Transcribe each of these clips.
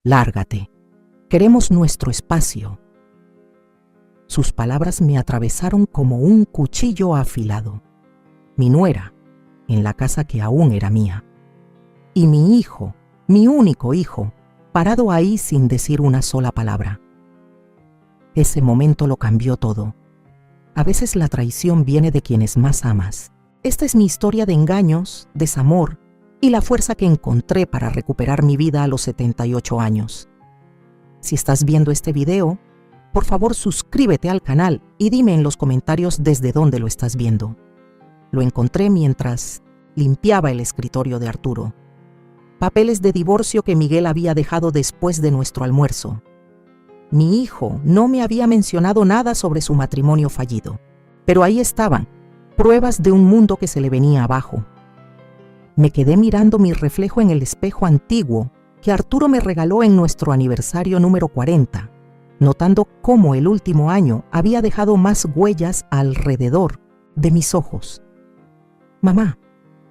Lárgate. Queremos nuestro espacio. Sus palabras me atravesaron como un cuchillo afilado. Mi nuera, en la casa que aún era mía. Y mi hijo, mi único hijo, parado ahí sin decir una sola palabra. Ese momento lo cambió todo. A veces la traición viene de quienes más amas. Esta es mi historia de engaños, desamor y la fuerza que encontré para recuperar mi vida a los 78 años. Si estás viendo este video, por favor suscríbete al canal y dime en los comentarios desde dónde lo estás viendo. Lo encontré mientras limpiaba el escritorio de Arturo. Papeles de divorcio que Miguel había dejado después de nuestro almuerzo. Mi hijo no me había mencionado nada sobre su matrimonio fallido, pero ahí estaban, pruebas de un mundo que se le venía abajo. Me quedé mirando mi reflejo en el espejo antiguo que Arturo me regaló en nuestro aniversario número 40, notando cómo el último año había dejado más huellas alrededor de mis ojos. «Mamá,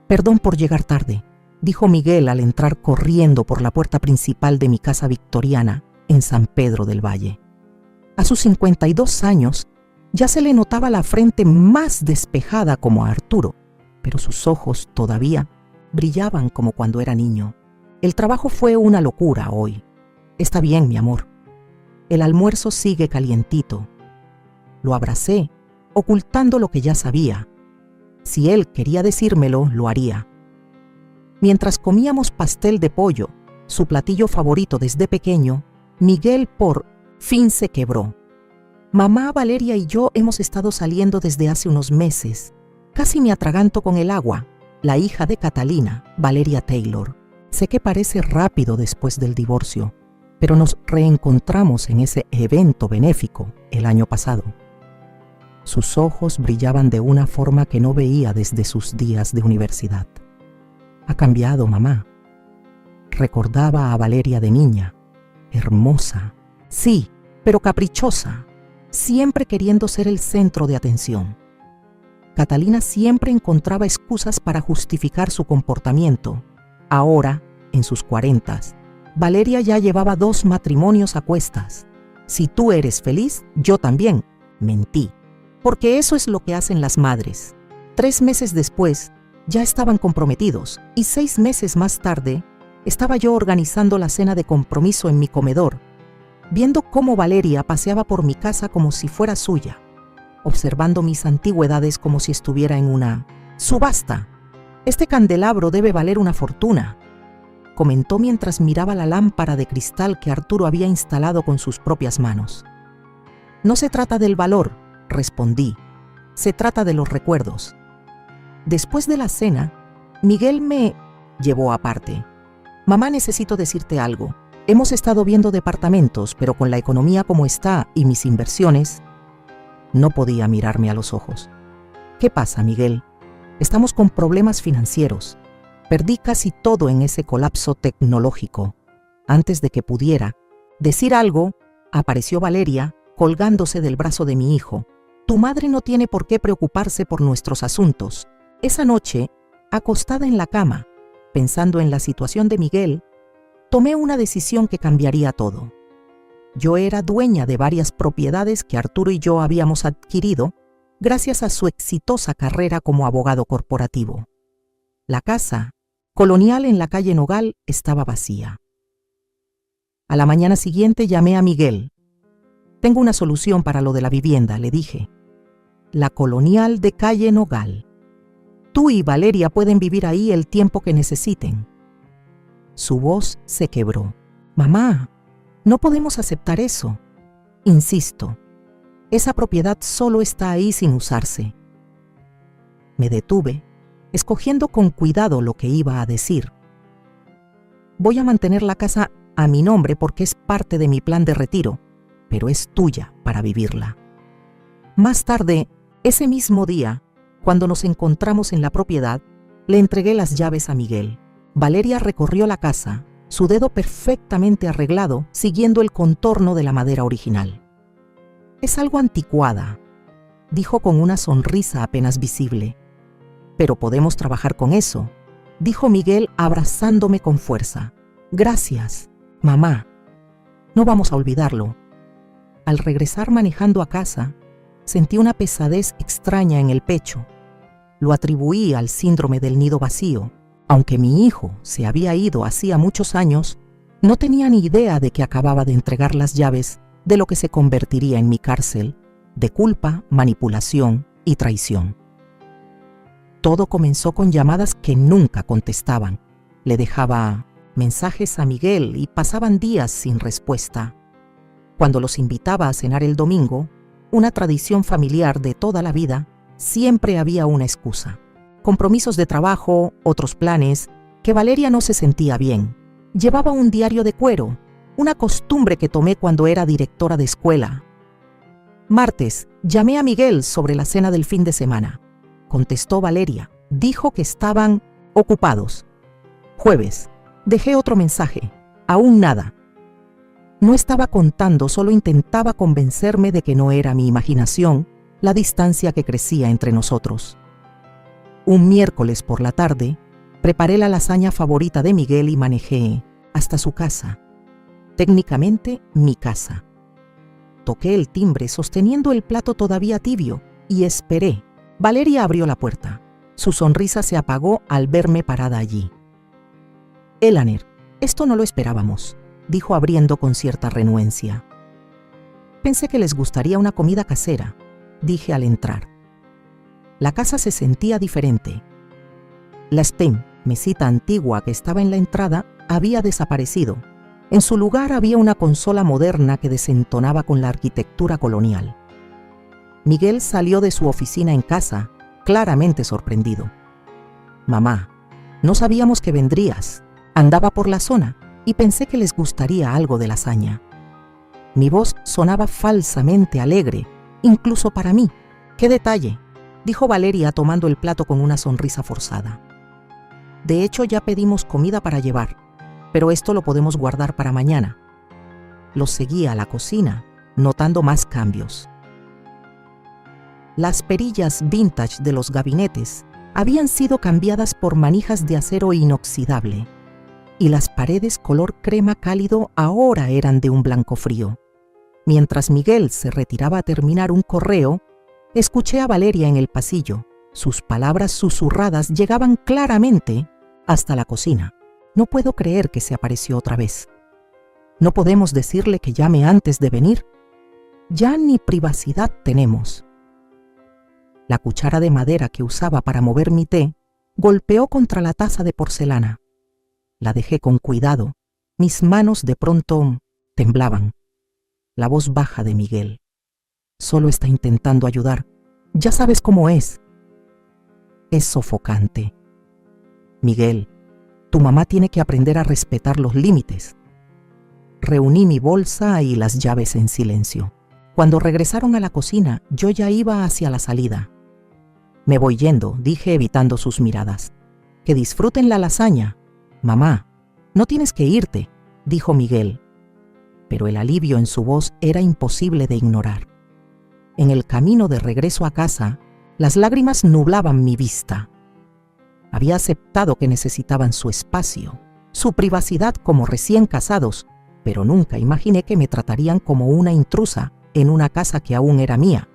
perdón por llegar tarde», dijo Miguel al entrar corriendo por la puerta principal de mi casa victoriana en San Pedro del Valle. A sus 52 años ya se le notaba la frente más despejada como a Arturo, pero sus ojos todavía brillaban como cuando era niño. El trabajo fue una locura hoy. Está bien, mi amor. El almuerzo sigue calientito. Lo abracé, ocultando lo que ya sabía. Si él quería decírmelo, lo haría. Mientras comíamos pastel de pollo, su platillo favorito desde pequeño, Miguel por fin se quebró. Mamá, Valeria y yo hemos estado saliendo desde hace unos meses. Casi me atraganto con el agua, la hija de Catalina, Valeria Taylor. Sé que parece rápido después del divorcio, pero nos reencontramos en ese evento benéfico el año pasado. Sus ojos brillaban de una forma que no veía desde sus días de universidad. Ha cambiado, mamá. Recordaba a Valeria de niña, hermosa, sí, pero caprichosa, siempre queriendo ser el centro de atención. Catalina siempre encontraba excusas para justificar su comportamiento. Ahora, en sus 40s, Valeria ya llevaba 2 matrimonios a cuestas. Si tú eres feliz, yo también. Mentí, porque eso es lo que hacen las madres. 3 meses después, ya estaban comprometidos y 6 meses más tarde, estaba yo organizando la cena de compromiso en mi comedor, viendo cómo Valeria paseaba por mi casa como si fuera suya, observando mis antigüedades como si estuviera en una subasta. «Este candelabro debe valer una fortuna», comentó mientras miraba la lámpara de cristal que Arturo había instalado con sus propias manos. «No se trata del valor», respondí, «se trata de los recuerdos». Después de la cena, Miguel me llevó aparte. «Mamá, necesito decirte algo. Hemos estado viendo departamentos, pero con la economía como está y mis inversiones...». No podía mirarme a los ojos. «¿Qué pasa, Miguel? Estamos con problemas financieros. Perdí casi todo en ese colapso tecnológico». Antes de que pudiera decir algo, apareció Valeria colgándose del brazo de mi hijo. «Tu madre no tiene por qué preocuparse por nuestros asuntos». Esa noche, acostada en la cama, pensando en la situación de Miguel, tomé una decisión que cambiaría todo. Yo era dueña de varias propiedades que Arturo y yo habíamos adquirido gracias a su exitosa carrera como abogado corporativo. La casa colonial en la calle Nogal estaba vacía. A la mañana siguiente llamé a Miguel. «Tengo una solución para lo de la vivienda», le dije. «La colonial de calle Nogal. Tú y Valeria pueden vivir ahí el tiempo que necesiten». Su voz se quebró. «Mamá, no podemos aceptar eso. Insisto, esa propiedad solo está ahí sin usarse». Me detuve, escogiendo con cuidado lo que iba a decir. «Voy a mantener la casa a mi nombre porque es parte de mi plan de retiro, pero es tuya para vivirla». Más tarde, ese mismo día, cuando nos encontramos en la propiedad, le entregué las llaves a Miguel. Valeria recorrió la casa, su dedo perfectamente arreglado, siguiendo el contorno de la madera original. «Es algo anticuada», dijo con una sonrisa apenas visible. «Pero podemos trabajar con eso», dijo Miguel abrazándome con fuerza. «Gracias, mamá». No vamos a olvidarlo. Al regresar manejando a casa, sentí una pesadez extraña en el pecho. Lo atribuí al síndrome del nido vacío. Aunque mi hijo se había ido hacía muchos años, no tenía ni idea de que acababa de entregar las llaves de lo que se convertiría en mi cárcel de culpa, manipulación y traición. Todo comenzó con llamadas que nunca contestaban. Le dejaba mensajes a Miguel y pasaban días sin respuesta. Cuando los invitaba a cenar el domingo, una tradición familiar de toda la vida, siempre había una excusa. Compromisos de trabajo, otros planes, que Valeria no se sentía bien. Llevaba un diario de cuero, una costumbre que tomé cuando era directora de escuela. Martes, llamé a Miguel sobre la cena del fin de semana. Contestó Valeria, dijo que estaban ocupados. Jueves, dejé otro mensaje, aún nada. No estaba contando, solo intentaba convencerme de que no era mi imaginación la distancia que crecía entre nosotros. Un miércoles por la tarde, preparé la lasaña favorita de Miguel y manejé hasta su casa. Técnicamente, mi casa. Toqué el timbre sosteniendo el plato todavía tibio y esperé. Valeria abrió la puerta. Su sonrisa se apagó al verme parada allí. Elaner, esto no lo esperábamos, dijo abriendo con cierta renuencia. Pensé que les gustaría una comida casera, dije al entrar. La casa se sentía diferente. La Stem, mesita antigua que estaba en la entrada, había desaparecido. En su lugar había una consola moderna que desentonaba con la arquitectura colonial. Miguel salió de su oficina en casa, claramente sorprendido. Mamá, no sabíamos que vendrías. Andaba por la zona y pensé que les gustaría algo de lasaña. Mi voz sonaba falsamente alegre, incluso para mí. ¡Qué detalle!, dijo Valeria tomando el plato con una sonrisa forzada. De hecho, ya pedimos comida para llevar, pero esto lo podemos guardar para mañana. Los seguí a la cocina, notando más cambios. Las perillas vintage de los gabinetes habían sido cambiadas por manijas de acero inoxidable, y las paredes color crema cálido ahora eran de un blanco frío. Mientras Miguel se retiraba a terminar un correo, escuché a Valeria en el pasillo. Sus palabras susurradas llegaban claramente hasta la cocina. No puedo creer que se apareció otra vez. ¿No podemos decirle que llame antes de venir? Ya ni privacidad tenemos. La cuchara de madera que usaba para mover mi té golpeó contra la taza de porcelana. La dejé con cuidado. Mis manos de pronto temblaban. La voz baja de Miguel. Solo está intentando ayudar. Ya sabes cómo es. Es sofocante. Miguel, tu mamá tiene que aprender a respetar los límites. Reuní mi bolsa y las llaves en silencio. Cuando regresaron a la cocina, yo ya iba hacia la salida. Me voy yendo, dije evitando sus miradas. Que disfruten la lasaña. Mamá, no tienes que irte, dijo Miguel. Pero el alivio en su voz era imposible de ignorar. En el camino de regreso a casa, las lágrimas nublaban mi vista. Había aceptado que necesitaban su espacio, su privacidad como recién casados, pero nunca imaginé que me tratarían como una intrusa en una casa que aún era mía,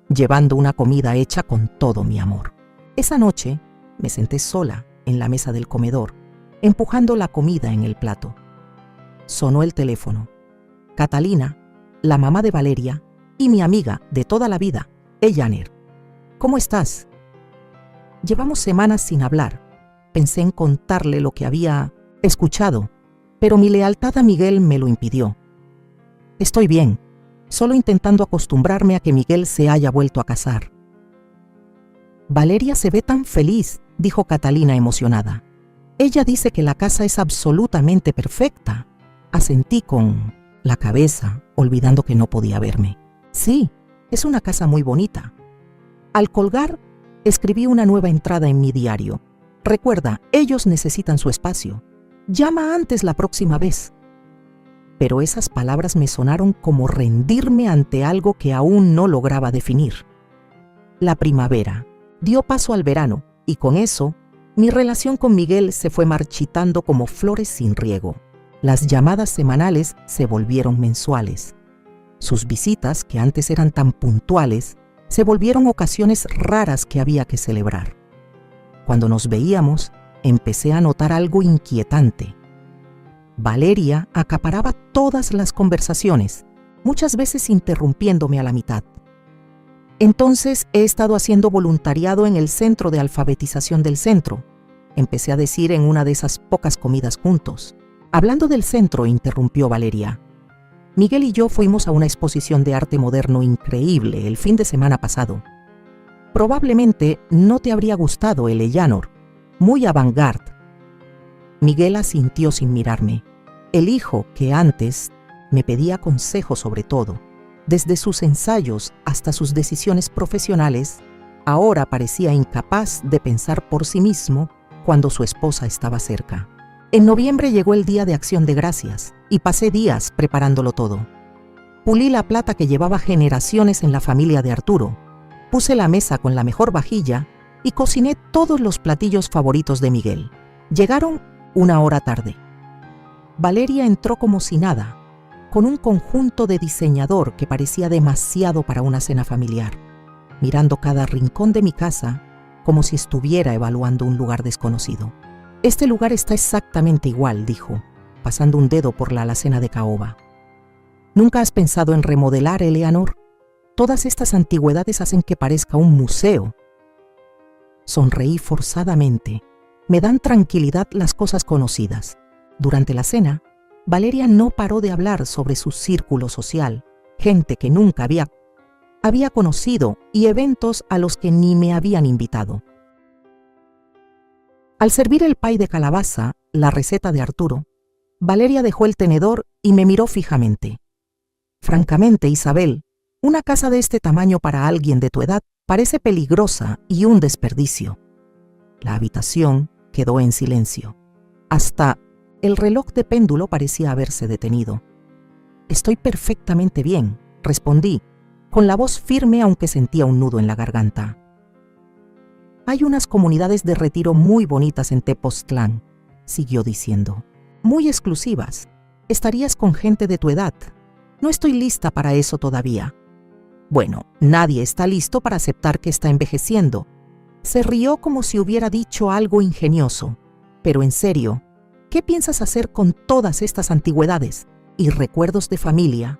llevando una comida hecha con todo mi amor. Esa noche me senté sola en la mesa del comedor, empujando la comida en el plato. Sonó el teléfono. Catalina, la mamá de Valeria, y mi amiga de toda la vida, Elaner. ¿Cómo estás? Llevamos semanas sin hablar. Pensé en contarle lo que había escuchado, pero mi lealtad a Miguel me lo impidió. Estoy bien, solo intentando acostumbrarme a que Miguel se haya vuelto a casar. Valeria se ve tan feliz, dijo Catalina emocionada. Ella dice que la casa es absolutamente perfecta. Asentí con la cabeza, olvidando que no podía verme. Sí, es una casa muy bonita. Al colgar, escribí una nueva entrada en mi diario. Recuerda, ellos necesitan su espacio. Llama antes la próxima vez. Pero esas palabras me sonaron como rendirme ante algo que aún no lograba definir. La primavera dio paso al verano y con eso, mi relación con Miguel se fue marchitando como flores sin riego. Las llamadas semanales se volvieron mensuales. Sus visitas, que antes eran tan puntuales, se volvieron ocasiones raras que había que celebrar. Cuando nos veíamos, empecé a notar algo inquietante. Valeria acaparaba todas las conversaciones, muchas veces interrumpiéndome a la mitad. Entonces he estado haciendo voluntariado en el centro de alfabetización del centro, empecé a decir en una de esas pocas comidas juntos. Hablando del centro, interrumpió Valeria. Miguel y yo fuimos a una exposición de arte moderno increíble el fin de semana pasado. Probablemente no te habría gustado el Eleanor, muy avant-garde. Miguel asintió sin mirarme. El hijo que antes me pedía consejos sobre todo, desde sus ensayos hasta sus decisiones profesionales, ahora parecía incapaz de pensar por sí mismo cuando su esposa estaba cerca. En noviembre llegó el Día de Acción de Gracias y pasé días preparándolo todo. Pulí la plata que llevaba generaciones en la familia de Arturo, puse la mesa con la mejor vajilla y cociné todos los platillos favoritos de Miguel. Llegaron 1 hora tarde. Valeria entró como si nada, con un conjunto de diseñador que parecía demasiado para una cena familiar, mirando cada rincón de mi casa como si estuviera evaluando un lugar desconocido. Este lugar está exactamente igual, dijo, pasando un dedo por la alacena de caoba. ¿Nunca has pensado en remodelar, Eleanor? Todas estas antigüedades hacen que parezca un museo. Sonreí forzadamente. Me dan tranquilidad las cosas conocidas. Durante la cena, Valeria no paró de hablar sobre su círculo social, gente que nunca había conocido y eventos a los que ni me habían invitado. Al servir el pay de calabaza, la receta de Arturo, Valeria dejó el tenedor y me miró fijamente. Francamente, Isabel, una casa de este tamaño para alguien de tu edad parece peligrosa y un desperdicio. La habitación quedó en silencio. Hasta el reloj de péndulo parecía haberse detenido. Estoy perfectamente bien, respondí, con la voz firme aunque sentía un nudo en la garganta. Hay unas comunidades de retiro muy bonitas en Tepoztlán, siguió diciendo. Muy exclusivas. Estarías con gente de tu edad. No estoy lista para eso todavía. Bueno, nadie está listo para aceptar que está envejeciendo. Se rió como si hubiera dicho algo ingenioso. Pero en serio, ¿qué piensas hacer con todas estas antigüedades y recuerdos de familia?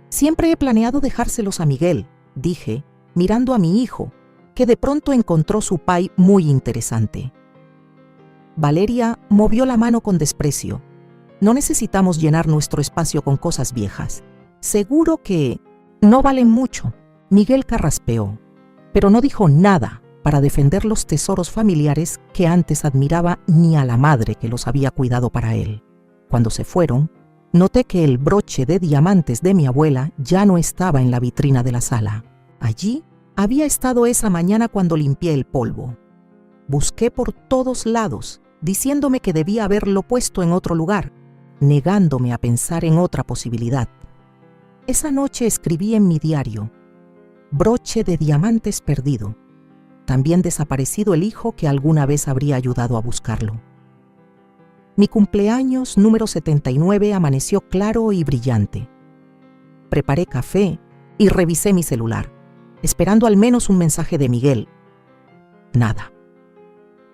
Siempre he planeado dejárselos a Miguel, dije, mirando a mi hijo, que de pronto encontró su pay muy interesante. Valeria movió la mano con desprecio. No necesitamos llenar nuestro espacio con cosas viejas. Seguro que no valen mucho. Miguel carraspeó, pero no dijo nada para defender los tesoros familiares que antes admiraba ni a la madre que los había cuidado para él. Cuando se fueron, noté que el broche de diamantes de mi abuela ya no estaba en la vitrina de la sala. Allí había estado esa mañana cuando limpié el polvo. Busqué por todos lados, diciéndome que debía haberlo puesto en otro lugar, negándome a pensar en otra posibilidad. Esa noche escribí en mi diario, broche de diamantes perdido, también desaparecido el hijo que alguna vez habría ayudado a buscarlo. Mi cumpleaños número 79 amaneció claro y brillante. Preparé café y revisé mi celular, esperando al menos un mensaje de Miguel. Nada.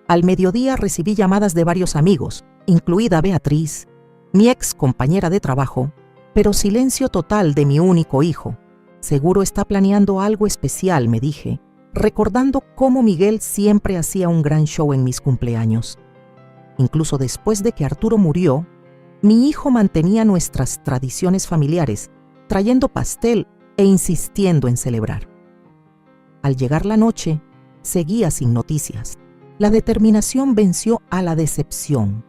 Al mediodía recibí llamadas de varios amigos, incluida Beatriz, mi ex compañera de trabajo, pero silencio total de mi único hijo. Seguro está planeando algo especial, me dije, recordando cómo Miguel siempre hacía un gran show en mis cumpleaños. Incluso después de que Arturo murió, mi hijo mantenía nuestras tradiciones familiares, trayendo pastel e insistiendo en celebrar. Al llegar la noche, seguía sin noticias. La determinación venció a la decepción.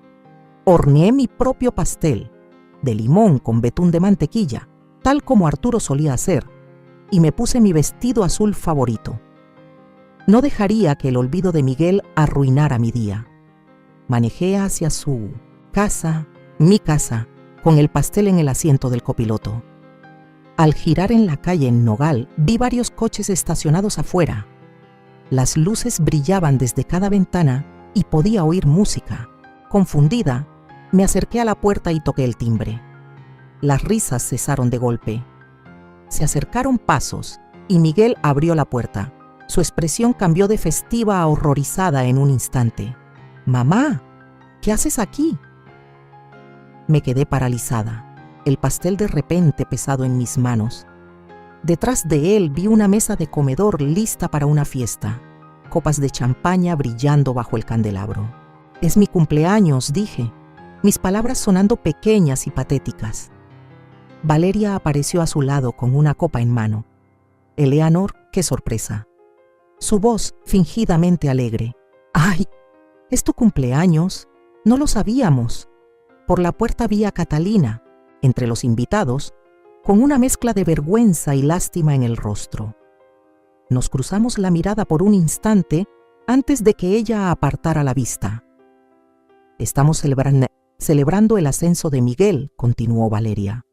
Horneé mi propio pastel, de limón con betún de mantequilla, tal como Arturo solía hacer, y me puse mi vestido azul favorito. No dejaría que el olvido de Miguel arruinara mi día. Manejé hacia su casa, mi casa, con el pastel en el asiento del copiloto. Al girar en la calle en Nogal, vi varios coches estacionados afuera. Las luces brillaban desde cada ventana y podía oír música. Confundida, Me acerqué a la puerta y toqué el timbre. Las risas cesaron de golpe. Se acercaron pasos y Miguel abrió la puerta. Su expresión cambió de festiva a horrorizada en un instante. «Mamá, ¿qué haces aquí?». Me quedé paralizada, el pastel de repente pesado en mis manos. Detrás de él vi una mesa de comedor lista para una fiesta, copas de champaña brillando bajo el candelabro. «Es mi cumpleaños», dije, mis palabras sonando pequeñas y patéticas. Valeria apareció a su lado con una copa en mano. «Eleanor, qué sorpresa». Su voz fingidamente alegre. «¡Ay! ¿Es tu cumpleaños? No lo sabíamos». Por la puerta vi a Catalina, entre los invitados, con una mezcla de vergüenza y lástima en el rostro. Nos cruzamos la mirada por un instante antes de que ella apartara la vista. «Estamos celebrando el ascenso de Miguel», continuó Valeria.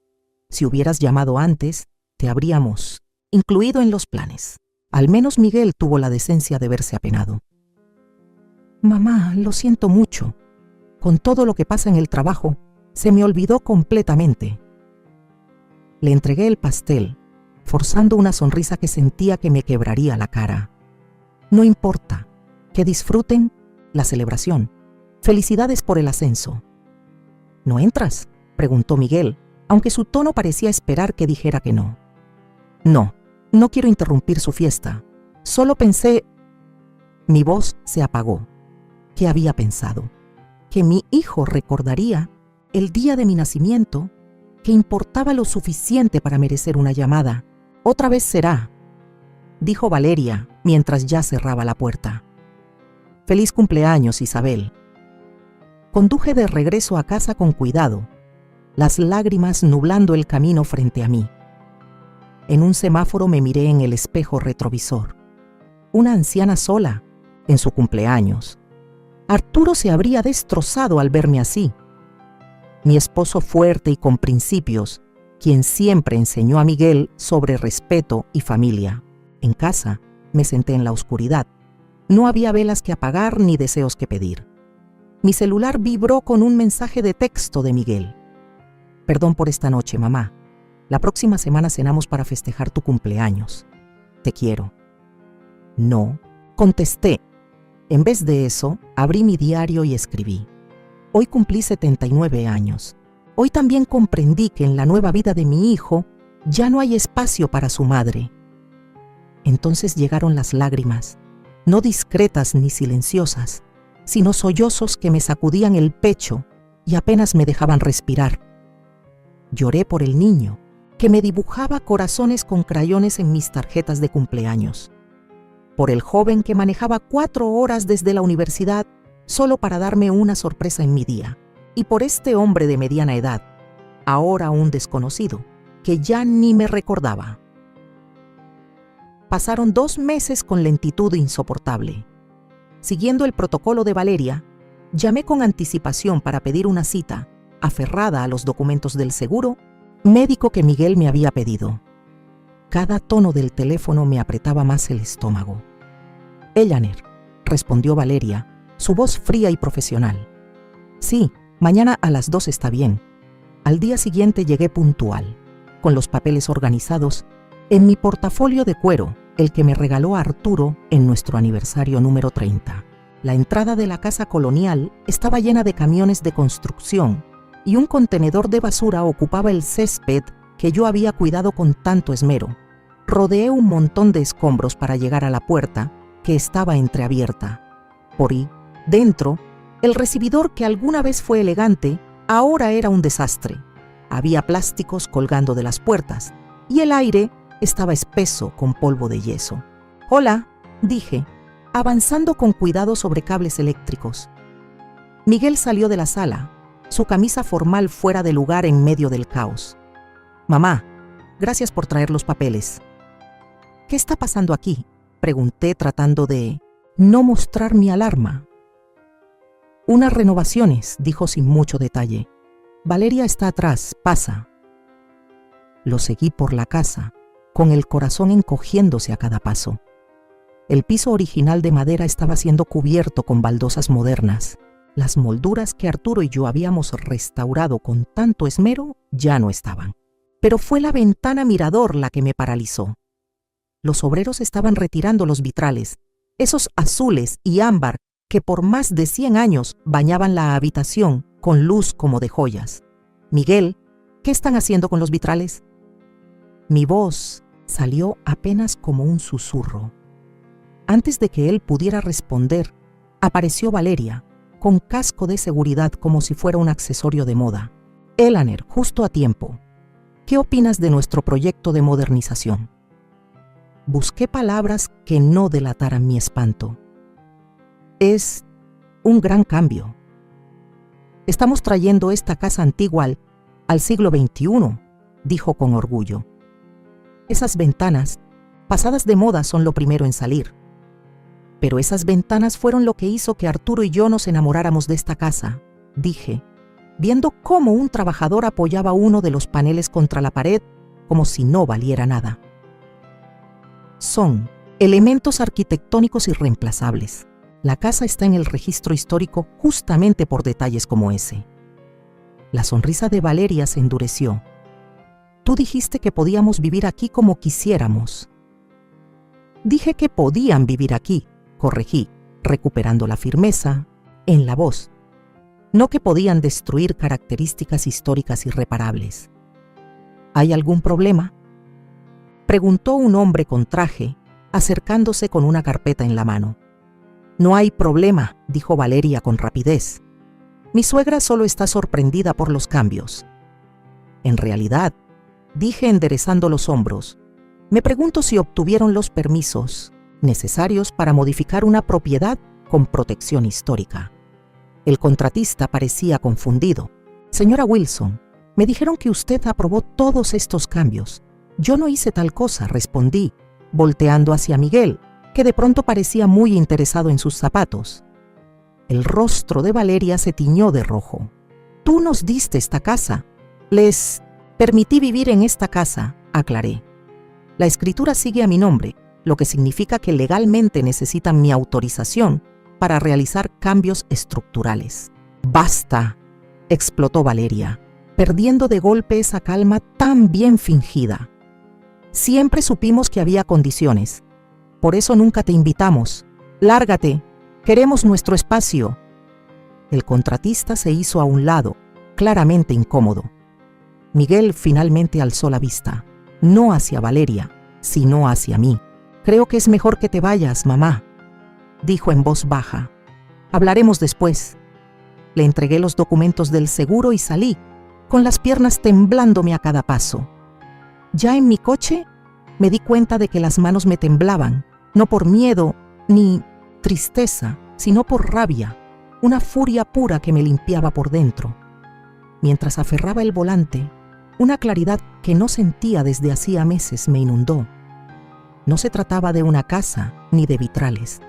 «Si hubieras llamado antes, te habríamos incluido en los planes». Al menos Miguel tuvo la decencia de verse apenado. «Mamá, lo siento mucho. Con todo lo que pasa en el trabajo, se me olvidó completamente». Le entregué el pastel, forzando una sonrisa que sentía que me quebraría la cara. «No importa, que disfruten la celebración. Felicidades por el ascenso». «¿No entras?», preguntó Miguel, aunque su tono parecía esperar que dijera que no. No quiero interrumpir su fiesta. Solo pensé». Mi voz se apagó. ¿Qué había pensado? ¿Que mi hijo recordaría el día de mi nacimiento? ¿Que importaba lo suficiente para merecer una llamada? «Otra vez será», dijo Valeria mientras ya cerraba la puerta. «Feliz cumpleaños, Isabel». Conduje de regreso a casa con cuidado, las lágrimas nublando el camino frente a mí. En un semáforo me miré en el espejo retrovisor. Una anciana sola, en su cumpleaños. Arturo se habría destrozado al verme así. Mi esposo fuerte y con principios, quien siempre enseñó a Miguel sobre respeto y familia. En casa, me senté en la oscuridad. No había velas que apagar ni deseos que pedir. Mi celular vibró con un mensaje de texto de Miguel. «Perdón por esta noche, mamá. La próxima semana cenamos para festejar tu cumpleaños. Te quiero». «No», contesté. En vez de eso, abrí mi diario y escribí. «Hoy cumplí 79 años. Hoy también comprendí que en la nueva vida de mi hijo ya no hay espacio para su madre». Entonces llegaron las lágrimas, no discretas ni silenciosas, sino sollozos que me sacudían el pecho y apenas me dejaban respirar. Lloré por el niño, que me dibujaba corazones con crayones en mis tarjetas de cumpleaños. Por el joven que manejaba 4 horas desde la universidad solo para darme una sorpresa en mi día. Y por este hombre de mediana edad, ahora un desconocido, que ya ni me recordaba. Pasaron 2 meses con lentitud insoportable. Siguiendo el protocolo de Valeria, llamé con anticipación para pedir una cita, aferrada a los documentos del seguro médico que Miguel me había pedido. Cada tono del teléfono me apretaba más el estómago. «Eleanor», respondió Valeria, su voz fría y profesional. «Sí, mañana a las 2 está bien». Al día siguiente llegué puntual, con los papeles organizados, en mi portafolio de cuero, el que me regaló Arturo en nuestro aniversario número 30. La entrada de la casa colonial estaba llena de camiones de construcción y un contenedor de basura ocupaba el césped que yo había cuidado con tanto esmero. Rodeé un montón de escombros para llegar a la puerta, que estaba entreabierta. Por ahí, dentro, el recibidor que alguna vez fue elegante, ahora era un desastre. Había plásticos colgando de las puertas y el aire estaba espeso con polvo de yeso. «Hola», dije, avanzando con cuidado sobre cables eléctricos. Miguel salió de la sala, su camisa formal fuera de lugar en medio del caos. «Mamá, gracias por traer los papeles». «¿Qué está pasando aquí?», pregunté tratando de no mostrar mi alarma. «Unas renovaciones», dijo sin mucho detalle. «Valeria está atrás, pasa». Lo seguí por la casa, con el corazón encogiéndose a cada paso. El piso original de madera estaba siendo cubierto con baldosas modernas, Las molduras que Arturo y yo habíamos restaurado con tanto esmero ya no estaban. Pero fue la ventana mirador la que me paralizó. Los obreros estaban retirando los vitrales, esos azules y ámbar que por más de 100 años bañaban la habitación con luz como de joyas. Miguel, ¿qué están haciendo con los vitrales? Mi voz salió apenas como un susurro. Antes de que él pudiera responder, apareció Valeria, con casco de seguridad como si fuera un accesorio de moda. Elaner, justo a tiempo. ¿Qué opinas de nuestro proyecto de modernización? Busqué palabras que no delataran mi espanto. Es un gran cambio. Estamos trayendo esta casa antigua al siglo XXI, dijo con orgullo. Esas ventanas, pasadas de moda, son lo primero en salir. Pero esas ventanas fueron lo que hizo que Arturo y yo nos enamoráramos de esta casa, dije, viendo cómo un trabajador apoyaba uno de los paneles contra la pared como si no valiera nada. Son elementos arquitectónicos irreemplazables. La casa está en el registro histórico justamente por detalles como ese. La sonrisa de Valeria se endureció. Tú dijiste que podíamos vivir aquí como quisiéramos. Dije que podían vivir aquí, corregí, recuperando la firmeza en la voz. No que podían destruir características históricas irreparables. ¿Hay algún problema?, preguntó un hombre con traje, acercándose con una carpeta en la mano. No hay problema, dijo Valeria con rapidez. Mi suegra solo está sorprendida por los cambios. En realidad, dije enderezando los hombros, me pregunto si obtuvieron los permisos necesarios para modificar una propiedad con protección histórica. El contratista parecía confundido. Señora Wilson, me dijeron que usted aprobó todos estos cambios. Yo no hice tal cosa, respondí, volteando hacia Miguel, que de pronto parecía muy interesado en sus zapatos. El rostro de Valeria se tiñó de rojo. Tú nos diste esta casa. Les permití vivir en esta casa, aclaré. La escritura sigue a mi nombre, lo que significa que legalmente necesitan mi autorización para realizar cambios estructurales. ¡Basta!, explotó Valeria, perdiendo de golpe esa calma tan bien fingida. Siempre supimos que había condiciones. Por eso nunca te invitamos. Lárgate. Queremos nuestro espacio. El contratista se hizo a un lado, claramente incómodo. Miguel finalmente alzó la vista, no hacia Valeria, sino hacia mí. Creo que es mejor que te vayas, mamá, dijo en voz baja. Hablaremos después. Le entregué los documentos del seguro y salí, con las piernas temblándome a cada paso. Ya en mi coche, me di cuenta de que las manos me temblaban, no por miedo ni tristeza, sino por rabia, una furia pura que me limpiaba por dentro. Mientras aferraba el volante, una claridad que no sentía desde hacía meses me inundó. No se trataba de una casa ni de vitrales.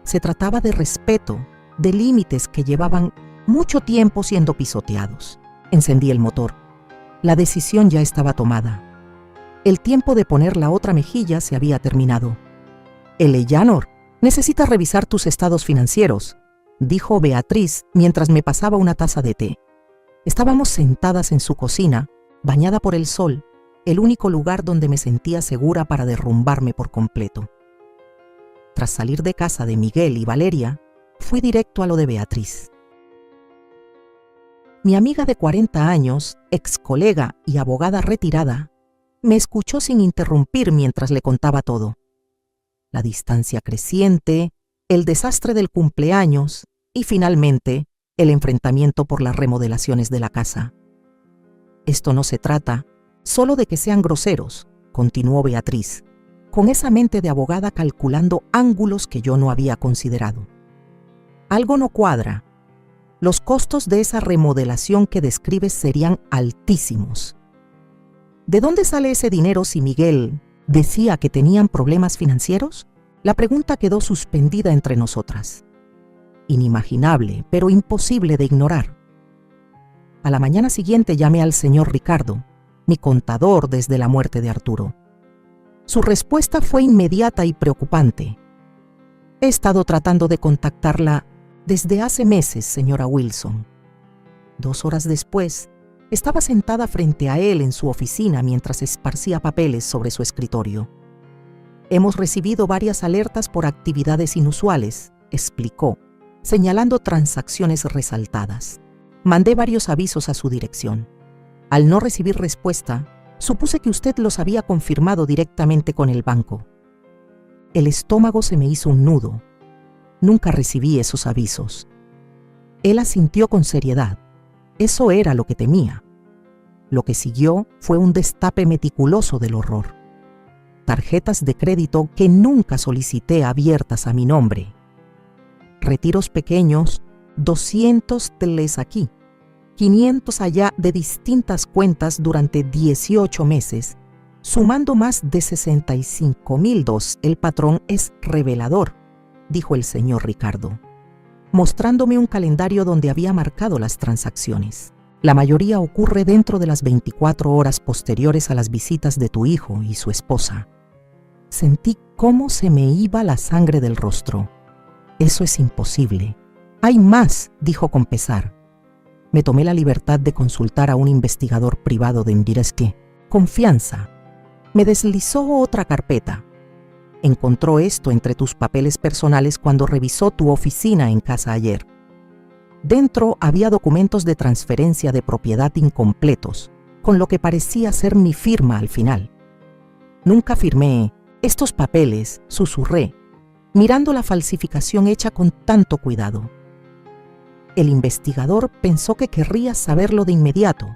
Se trataba de respeto, de límites que llevaban mucho tiempo siendo pisoteados. Encendí el motor. La decisión ya estaba tomada. El tiempo de poner la otra mejilla se había terminado. Eleanor, necesitas revisar tus estados financieros, dijo Beatriz mientras me pasaba una taza de té. Estábamos sentadas en su cocina, bañada por el sol, el único lugar donde me sentía segura para derrumbarme por completo. Tras salir de casa de Miguel y Valeria, fui directo a lo de Beatriz. Mi amiga de 40 años, ex colega y abogada retirada, me escuchó sin interrumpir mientras le contaba todo. La distancia creciente, el desastre del cumpleaños y finalmente el enfrentamiento por las remodelaciones de la casa. Esto no se trata solo de que sean groseros, continuó Beatriz, con esa mente de abogada calculando ángulos que yo no había considerado. Algo no cuadra. Los costos de esa remodelación que describes serían altísimos. ¿De dónde sale ese dinero si Miguel decía que tenían problemas financieros? La pregunta quedó suspendida entre nosotras. Inimaginable, pero imposible de ignorar. A la mañana siguiente llamé al señor Ricardo, mi contador desde la muerte de Arturo. Su respuesta fue inmediata y preocupante. He estado tratando de contactarla Desde hace meses, señora Wilson. 2 horas después, estaba sentada frente a él en su oficina mientras esparcía papeles sobre su escritorio. Hemos recibido varias alertas por actividades inusuales, explicó, señalando transacciones resaltadas. Mandé varios avisos a su dirección. Al no recibir respuesta, supuse que usted los había confirmado directamente con el banco. El estómago se me hizo un nudo. Nunca recibí esos avisos. Él asintió con seriedad. Eso era lo que temía. Lo que siguió fue un destape meticuloso del horror. Tarjetas de crédito que nunca solicité abiertas a mi nombre. Retiros pequeños, 200 teles aquí, 500 allá de distintas cuentas durante 18 meses, sumando más de 65,002. El patrón es revelador, dijo el señor Ricardo, mostrándome un calendario donde había marcado las transacciones. La mayoría ocurre dentro de las 24 horas posteriores a las visitas de tu hijo y su esposa. Sentí cómo se me iba la sangre del rostro. Eso es imposible. Hay más, dijo con pesar. Me tomé la libertad de consultar a un investigador privado de Indireski. Confianza. Me deslizó otra carpeta. Encontró esto entre tus papeles personales cuando revisó tu oficina en casa ayer. Dentro había documentos de transferencia de propiedad incompletos, con lo que parecía ser mi firma al final. Nunca firmé estos papeles, susurré, mirando la falsificación hecha con tanto cuidado. El investigador pensó que querría saberlo de inmediato.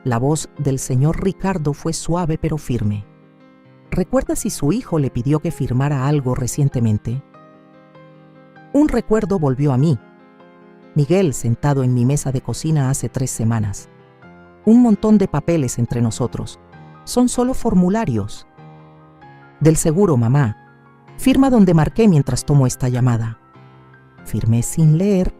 La voz del señor Ricardo fue suave pero firme. ¿Recuerda si su hijo le pidió que firmara algo recientemente? Un recuerdo volvió a mí. Miguel sentado en mi mesa de cocina hace 3 semanas. Un montón de papeles entre nosotros. Son solo formularios. Del seguro, mamá. Firma donde marqué mientras tomo esta llamada. Firmé sin leer,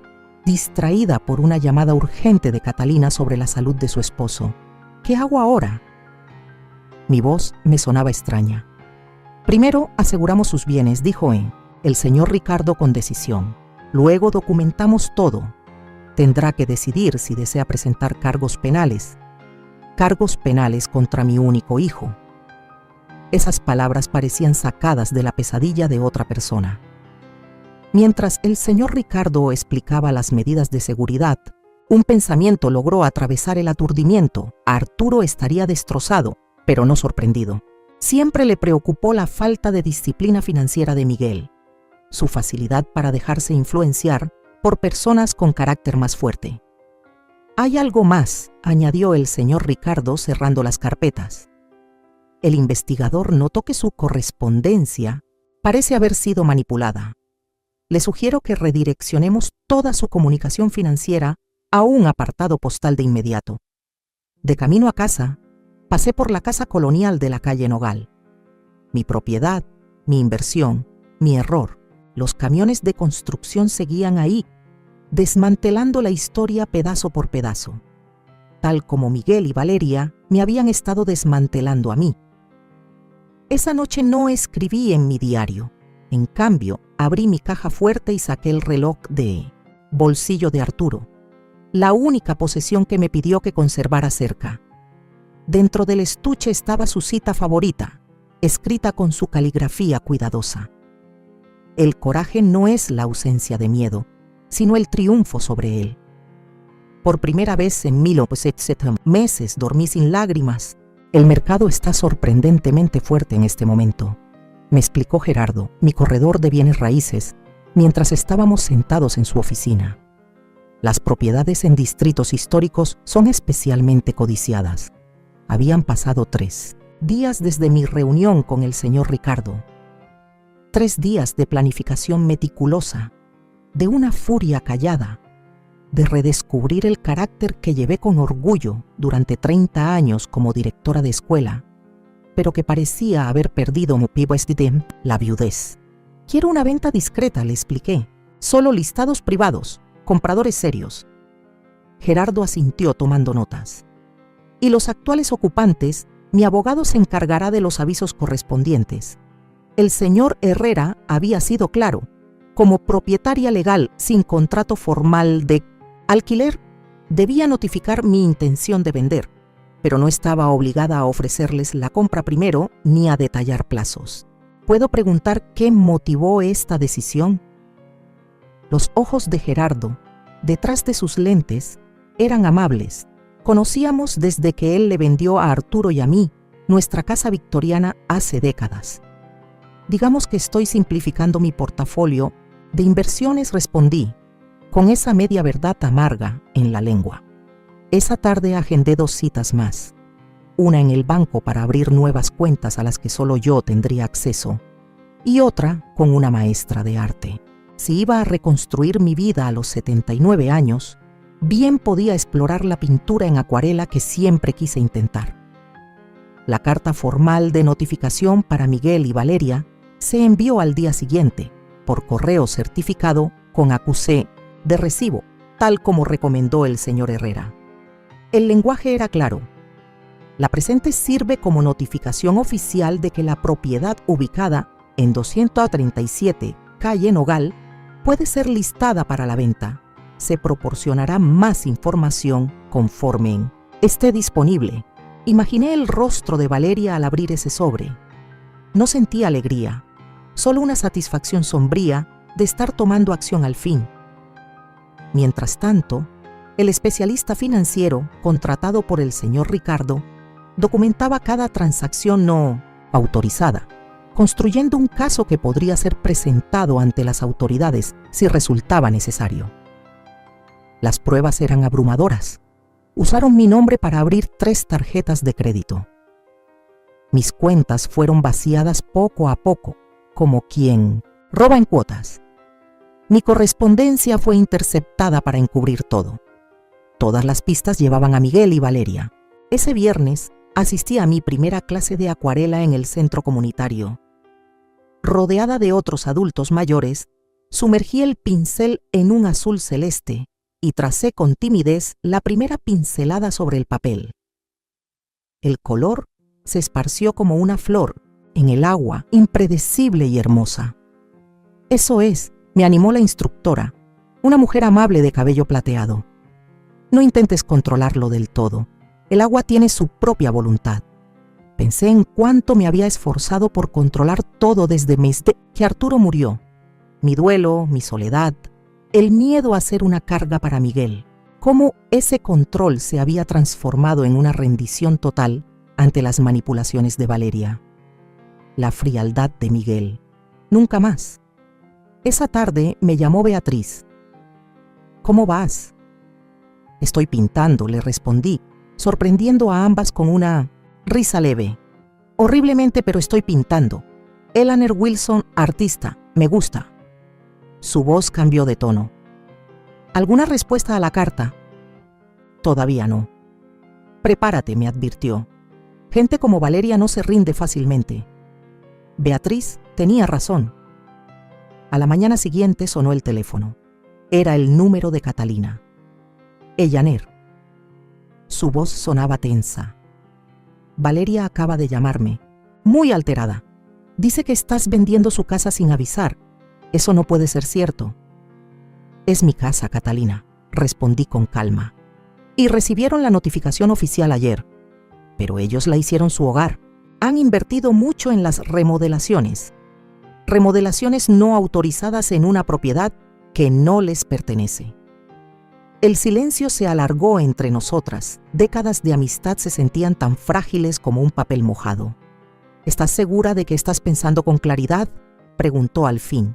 distraída por una llamada urgente de Catalina sobre la salud de su esposo. ¿Qué hago ahora? Mi voz me sonaba extraña. Primero aseguramos sus bienes, dijo el señor Ricardo con decisión. Luego documentamos todo. Tendrá que decidir si desea presentar cargos penales. Cargos penales contra mi único hijo. Esas palabras parecían sacadas de la pesadilla de otra persona. Mientras el señor Ricardo explicaba las medidas de seguridad, un pensamiento logró atravesar el aturdimiento. Arturo estaría destrozado, pero no sorprendido. Siempre le preocupó la falta de disciplina financiera de Miguel, su facilidad para dejarse influenciar por personas con carácter más fuerte. Hay algo más, añadió el señor Ricardo cerrando las carpetas. El investigador notó que su correspondencia parece haber sido manipulada. Le sugiero que redireccionemos toda su comunicación financiera a un apartado postal de inmediato. De camino a casa, pasé por la casa colonial de la calle Nogal. Mi propiedad, mi inversión, mi error. Los camiones de construcción seguían ahí, desmantelando la historia pedazo por pedazo, tal como Miguel y Valeria me habían estado desmantelando a mí. Esa noche no escribí en mi diario. En cambio, abrí mi caja fuerte y saqué el reloj de bolsillo de Arturo, la única posesión que me pidió que conservara cerca. Dentro del estuche estaba su cita favorita, escrita con su caligrafía cuidadosa. El coraje no es la ausencia de miedo, sino el triunfo sobre él. Por primera vez en 17 meses dormí sin lágrimas. El mercado está sorprendentemente fuerte en este momento, me explicó Gerardo, mi corredor de bienes raíces, mientras estábamos sentados en su oficina. Las propiedades en distritos históricos son especialmente codiciadas. Habían pasado 3 días desde mi reunión con el señor Ricardo. 3 días de planificación meticulosa, de una furia callada, de redescubrir el carácter que llevé con orgullo durante 30 años como directora de escuela, pero que parecía haber perdido la viudez. Quiero una venta discreta, le expliqué. Solo listados privados, compradores serios. Gerardo asintió tomando notas. Y los actuales ocupantes, mi abogado se encargará de los avisos correspondientes. El señor Herrera había sido claro. Como propietaria legal sin contrato formal de alquiler, debía notificar mi intención de vender, pero no estaba obligada a ofrecerles la compra primero ni a detallar plazos. ¿Puedo preguntar qué motivó esta decisión? Los ojos de Gerardo, detrás de sus lentes, eran amables. Conocíamos desde que él le vendió a Arturo y a mí nuestra casa victoriana hace décadas. Digamos que estoy simplificando mi portafolio de inversiones, respondí, con esa media verdad amarga en la lengua. Esa tarde agendé 2 citas más, una en el banco para abrir nuevas cuentas a las que solo yo tendría acceso, y otra con una maestra de arte. Si iba a reconstruir mi vida a los 79 años, bien podía explorar la pintura en acuarela que siempre quise intentar. La carta formal de notificación para Miguel y Valeria se envió al día siguiente, por correo certificado con acusé de recibo, tal como recomendó el señor Herrera. El lenguaje era claro. La presente sirve como notificación oficial de que la propiedad ubicada en 237 calle Nogal puede ser listada para la venta. Se proporcionará más información conforme esté disponible. Imaginé el rostro de Valeria al abrir ese sobre. No sentí alegría, solo una satisfacción sombría de estar tomando acción al fin. Mientras tanto, el especialista financiero contratado por el señor Ricardo documentaba cada transacción no autorizada, construyendo un caso que podría ser presentado ante las autoridades si resultaba necesario. Las pruebas eran abrumadoras. Usaron mi nombre para abrir 3 tarjetas de crédito. Mis cuentas fueron vaciadas poco a poco, como quien roba en cuotas. Mi correspondencia fue interceptada para encubrir todo. Todas las pistas llevaban a Miguel y Valeria. Ese viernes asistí a mi primera clase de acuarela en el centro comunitario. Rodeada de otros adultos mayores, sumergí el pincel en un azul celeste y tracé con timidez la primera pincelada sobre el papel. El color se esparció como una flor en el agua, impredecible y hermosa. Eso es, me animó la instructora, una mujer amable de cabello plateado. No intentes controlarlo del todo. El agua tiene su propia voluntad. Pensé en cuánto me había esforzado por controlar todo desde que Arturo murió. Mi duelo, mi soledad, el miedo a ser una carga para Miguel. Cómo ese control se había transformado en una rendición total ante las manipulaciones de Valeria. La frialdad de Miguel. Nunca más. Esa tarde me llamó Beatriz. ¿Cómo vas? Estoy pintando, le respondí, sorprendiendo a ambas con una risa leve. Horriblemente, pero estoy pintando. Eleanor Wilson, artista, me gusta. Su voz cambió de tono. ¿Alguna respuesta a la carta? Todavía no. Prepárate, me advirtió. Gente como Valeria no se rinde fácilmente. Beatriz tenía razón. A la mañana siguiente sonó el teléfono. Era el número de Catalina. Ellaner. Su voz sonaba tensa. Valeria acaba de llamarme, muy alterada. Dice que estás vendiendo su casa sin avisar. Eso no puede ser cierto. Es mi casa, Catalina, respondí con calma. Y recibieron la notificación oficial ayer. Pero ellos la hicieron su hogar. Han invertido mucho en las remodelaciones. Remodelaciones no autorizadas en una propiedad que no les pertenece. El silencio se alargó entre nosotras. Décadas de amistad se sentían tan frágiles como un papel mojado. ¿Estás segura de que estás pensando con claridad?, preguntó al fin.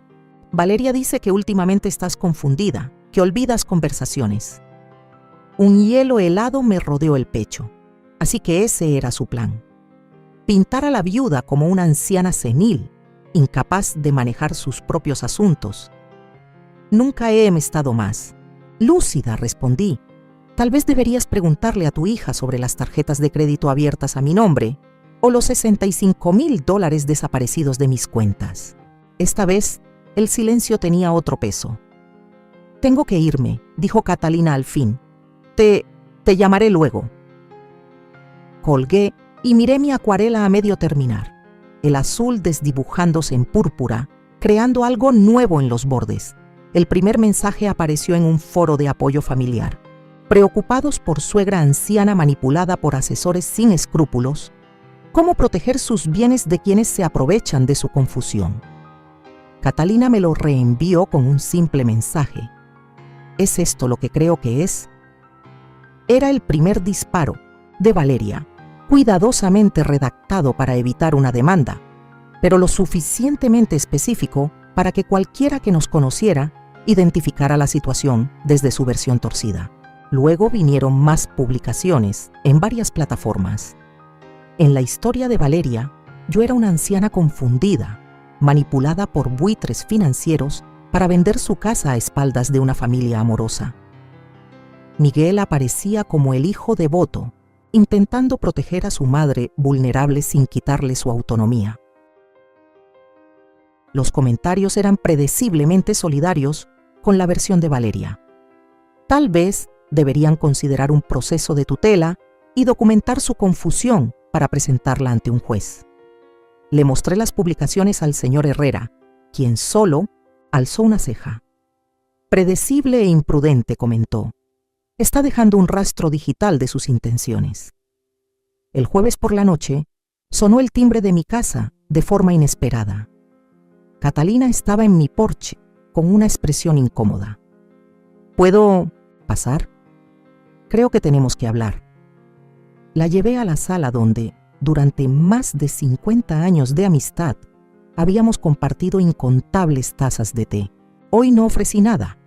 Valeria dice que últimamente estás confundida, que olvidas conversaciones. Un hielo helado me rodeó el pecho, así que ese era su plan. Pintar a la viuda como una anciana senil, incapaz de manejar sus propios asuntos. Nunca he estado más. Lúcida, respondí. Tal vez deberías preguntarle a tu hija sobre las tarjetas de crédito abiertas a mi nombre o los $65,000 desaparecidos de mis cuentas. Esta vez, el silencio tenía otro peso. Tengo que irme, dijo Catalina al fin. Te llamaré luego. Colgué y miré mi acuarela a medio terminar, el azul desdibujándose en púrpura creando algo nuevo en los bordes. El primer mensaje apareció en un foro de apoyo familiar. Preocupados por suegra anciana manipulada por asesores sin escrúpulos, ¿cómo proteger sus bienes de quienes se aprovechan de su confusión? Catalina me lo reenvió con un simple mensaje. ¿Es esto lo que creo que es? Era el primer disparo de Valeria, cuidadosamente redactado para evitar una demanda, pero lo suficientemente específico para que cualquiera que nos conociera identificara la situación desde su versión torcida. Luego vinieron más publicaciones en varias plataformas. En la historia de Valeria, yo era una anciana confundida, manipulada por buitres financieros para vender su casa a espaldas de una familia amorosa. Miguel aparecía como el hijo devoto, intentando proteger a su madre vulnerable sin quitarle su autonomía. Los comentarios eran predeciblemente solidarios con la versión de Valeria. Tal vez deberían considerar un proceso de tutela y documentar su confusión para presentarla ante un juez. Le mostré las publicaciones al señor Herrera, quien solo alzó una ceja. Predecible e imprudente, comentó. Está dejando un rastro digital de sus intenciones. El jueves por la noche sonó el timbre de mi casa de forma inesperada. Catalina estaba en mi porche con una expresión incómoda. ¿Puedo pasar? Creo que tenemos que hablar. La llevé a la sala donde, durante más de 50 años de amistad, habíamos compartido incontables tazas de té. Hoy no ofrecí nada.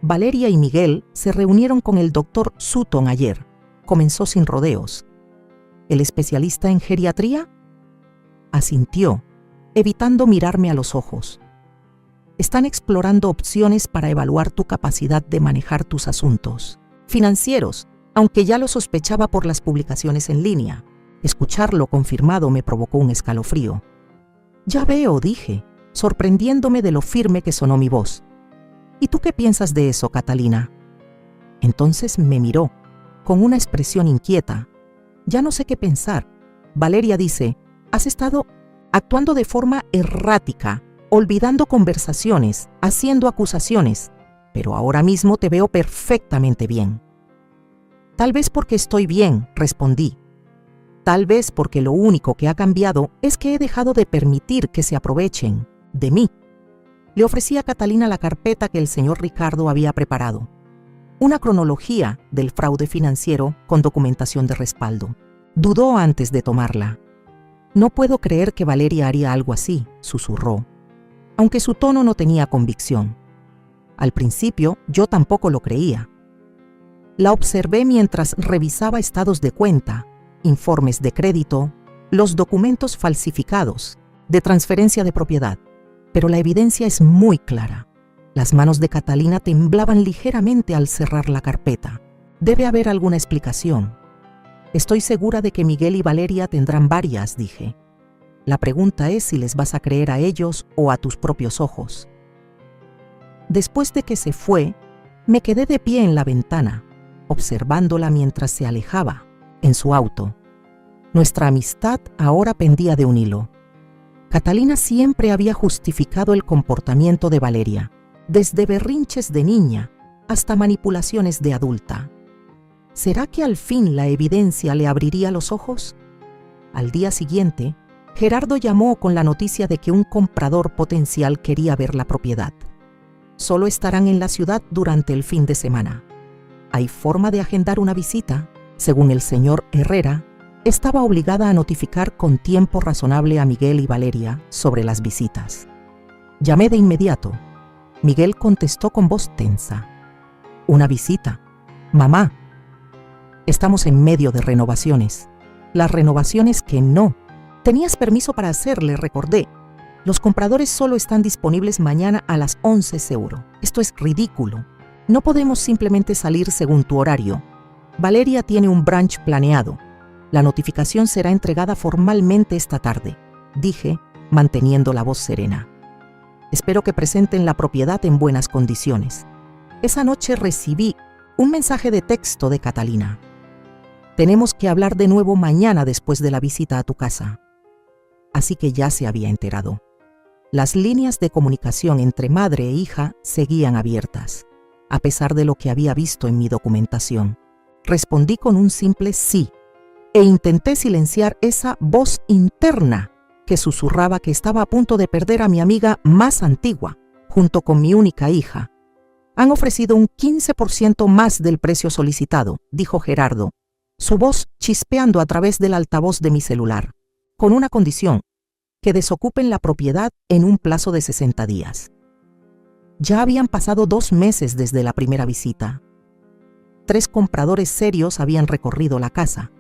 Valeria y Miguel se reunieron con el doctor Sutton ayer. Comenzó sin rodeos. ¿El especialista en geriatría? Asintió, evitando mirarme a los ojos. Están explorando opciones para evaluar tu capacidad de manejar tus asuntos financieros, aunque ya lo sospechaba por las publicaciones en línea. Escucharlo confirmado me provocó un escalofrío. Ya veo, dije, sorprendiéndome de lo firme que sonó mi voz. ¿Y tú qué piensas de eso, Catalina? Entonces me miró, con una expresión inquieta. Ya no sé qué pensar. Valeria dice, has estado actuando de forma errática, olvidando conversaciones, haciendo acusaciones, pero ahora mismo te veo perfectamente bien. Tal vez porque estoy bien, respondí. Tal vez porque lo único que ha cambiado es que he dejado de permitir que se aprovechen de mí. Le ofrecí a Catalina la carpeta que el señor Ricardo había preparado. Una cronología del fraude financiero con documentación de respaldo. Dudó antes de tomarla. No puedo creer que Valeria haría algo así, susurró, aunque su tono no tenía convicción. Al principio, yo tampoco lo creía. La observé mientras revisaba estados de cuenta, informes de crédito, los documentos falsificados, de transferencia de propiedad. Pero la evidencia es muy clara. Las manos de Catalina temblaban ligeramente al cerrar la carpeta. Debe haber alguna explicación. Estoy segura de que Miguel y Valeria tendrán varias, dije. La pregunta es si les vas a creer a ellos o a tus propios ojos. Después de que se fue, me quedé de pie en la ventana, observándola mientras se alejaba, en su auto. Nuestra amistad ahora pendía de un hilo. Catalina siempre había justificado el comportamiento de Valeria, desde berrinches de niña hasta manipulaciones de adulta. ¿Será que al fin la evidencia le abriría los ojos? Al día siguiente, Gerardo llamó con la noticia de que un comprador potencial quería ver la propiedad. Solo estarán en la ciudad durante el fin de semana. ¿Hay forma de agendar una visita? Según el señor Herrera, estaba obligada a notificar con tiempo razonable a Miguel y Valeria sobre las visitas. Llamé de inmediato. Miguel contestó con voz tensa. ¿Una visita? Mamá. Estamos en medio de renovaciones. Las renovaciones que no. Tenías permiso para hacerle, recordé. Los compradores solo están disponibles mañana a las 11 seguro. Esto es ridículo. No podemos simplemente salir según tu horario. Valeria tiene un brunch planeado. La notificación será entregada formalmente esta tarde, dije, manteniendo la voz serena. Espero que presenten la propiedad en buenas condiciones. Esa noche recibí un mensaje de texto de Catalina. Tenemos que hablar de nuevo mañana después de la visita a tu casa. Así que ya se había enterado. Las líneas de comunicación entre madre e hija seguían abiertas, a pesar de lo que había visto en mi documentación. Respondí con un simple sí, e intenté silenciar esa voz interna que susurraba que estaba a punto de perder a mi amiga más antigua, junto con mi única hija. Han ofrecido un 15% más del precio solicitado, dijo Gerardo, su voz chispeando a través del altavoz de mi celular, con una condición: que desocupen la propiedad en un plazo de 60 días. Ya habían pasado 2 meses desde la primera visita. 3 compradores serios habían recorrido la casa,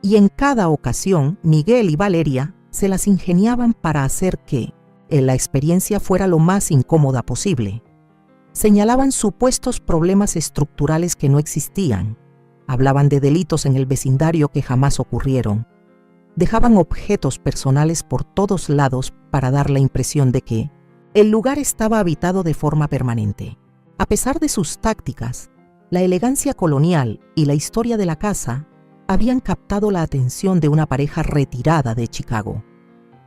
y en cada ocasión Miguel y Valeria se las ingeniaban para hacer que la experiencia fuera lo más incómoda posible. Señalaban supuestos problemas estructurales que no existían, hablaban de delitos en el vecindario que jamás ocurrieron, dejaban objetos personales por todos lados para dar la impresión de que el lugar estaba habitado de forma permanente. A pesar de sus tácticas, la elegancia colonial y la historia de la casa habían captado la atención de una pareja retirada de Chicago,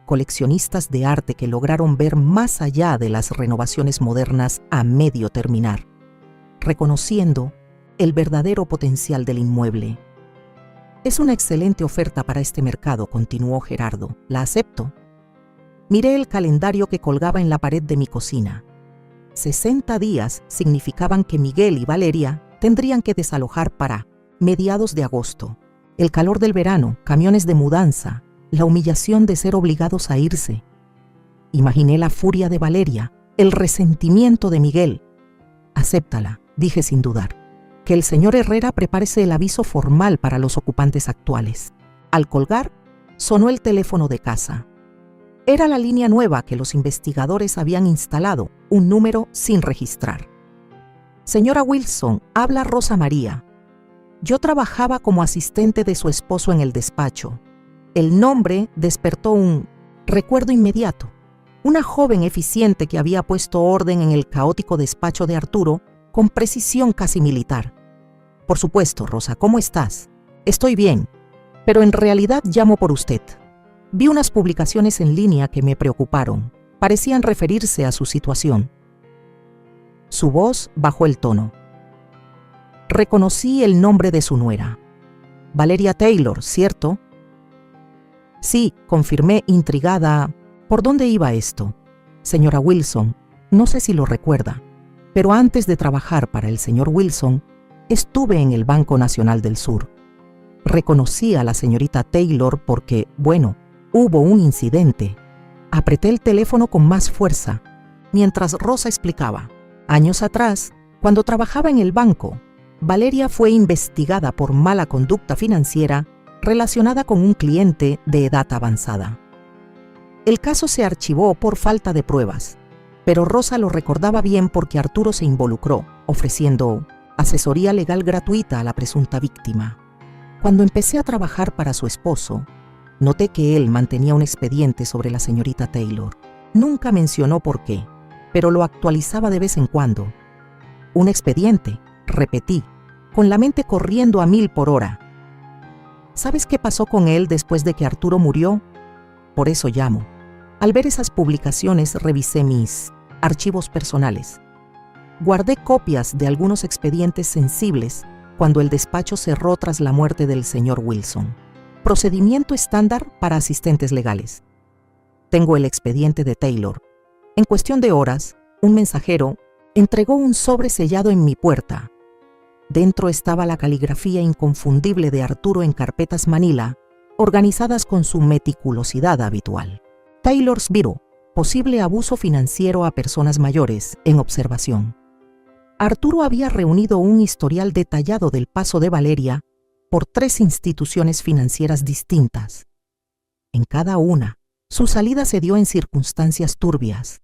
coleccionistas de arte que lograron ver más allá de las renovaciones modernas a medio terminar, reconociendo el verdadero potencial del inmueble. Es una excelente oferta para este mercado, continuó Gerardo. ¿La acepto? Miré el calendario que colgaba en la pared de mi cocina. 60 días significaban que Miguel y Valeria tendrían que desalojar para mediados de agosto. El calor del verano, camiones de mudanza, la humillación de ser obligados a irse. Imaginé la furia de Valeria, el resentimiento de Miguel. Acéptala, dije sin dudar. Que el señor Herrera prepárese el aviso formal para los ocupantes actuales. Al colgar, sonó el teléfono de casa. Era la línea nueva que los investigadores habían instalado, un número sin registrar. Señora Wilson, habla Rosa María. Yo trabajaba como asistente de su esposo en el despacho. El nombre despertó un recuerdo inmediato. Una joven eficiente que había puesto orden en el caótico despacho de Arturo con precisión casi militar. Por supuesto, Rosa, ¿cómo estás? Estoy bien, pero en realidad llamo por usted. Vi unas publicaciones en línea que me preocuparon. Parecían referirse a su situación. Su voz bajó el tono. Reconocí el nombre de su nuera. Valeria Taylor, ¿cierto? Sí, confirmé intrigada. ¿Por dónde iba esto? Señora Wilson, no sé si lo recuerda, pero antes de trabajar para el señor Wilson, estuve en el Banco Nacional del Sur. Reconocí a la señorita Taylor porque, bueno, hubo un incidente. Apreté el teléfono con más fuerza, mientras Rosa explicaba. Años atrás, cuando trabajaba en el banco, Valeria fue investigada por mala conducta financiera relacionada con un cliente de edad avanzada. El caso se archivó por falta de pruebas, pero Rosa lo recordaba bien porque Arturo se involucró, ofreciendo asesoría legal gratuita a la presunta víctima. Cuando empecé a trabajar para su esposo, noté que él mantenía un expediente sobre la señorita Taylor. Nunca mencionó por qué, pero lo actualizaba de vez en cuando. Un expediente, repetí, con la mente corriendo a 1000 por hora. ¿Sabes qué pasó con él después de que Arturo murió? Por eso llamo. Al ver esas publicaciones revisé mis archivos personales. Guardé copias de algunos expedientes sensibles cuando el despacho cerró tras la muerte del señor Wilson. Procedimiento estándar para asistentes legales. Tengo el expediente de Taylor. En cuestión de horas, un mensajero entregó un sobre sellado en mi puerta. Dentro estaba la caligrafía inconfundible de Arturo en carpetas manila, organizadas con su meticulosidad habitual. Taylor's Bureau, posible abuso financiero a personas mayores, en observación. Arturo había reunido un historial detallado del paso de Valeria por 3 instituciones financieras distintas. En cada una, su salida se dio en circunstancias turbias.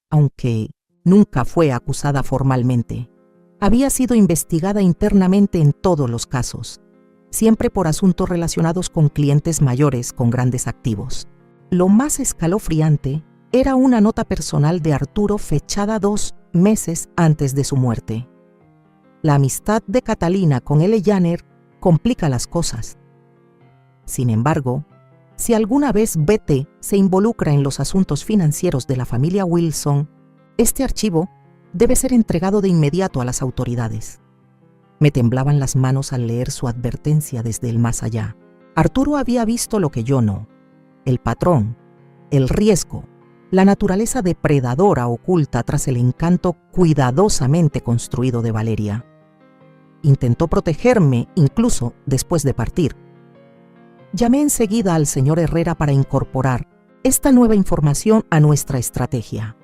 Aunque nunca fue acusada formalmente, había sido investigada internamente en todos los casos, siempre por asuntos relacionados con clientes mayores con grandes activos. Lo más escalofriante era una nota personal de Arturo fechada 2 meses antes de su muerte. La amistad de Catalina con L. Janner complica las cosas. Sin embargo, Si alguna vez BT se involucra en los asuntos financieros de la familia Wilson, este archivo debe ser entregado de inmediato a las autoridades. Me temblaban las manos al leer su advertencia desde el más allá. Arturo había visto lo que yo no: el patrón, el riesgo, la naturaleza depredadora oculta tras el encanto cuidadosamente construido de Valeria. Intentó protegerme incluso después de partir. Llamé enseguida al señor Herrera para incorporar esta nueva información a nuestra estrategia.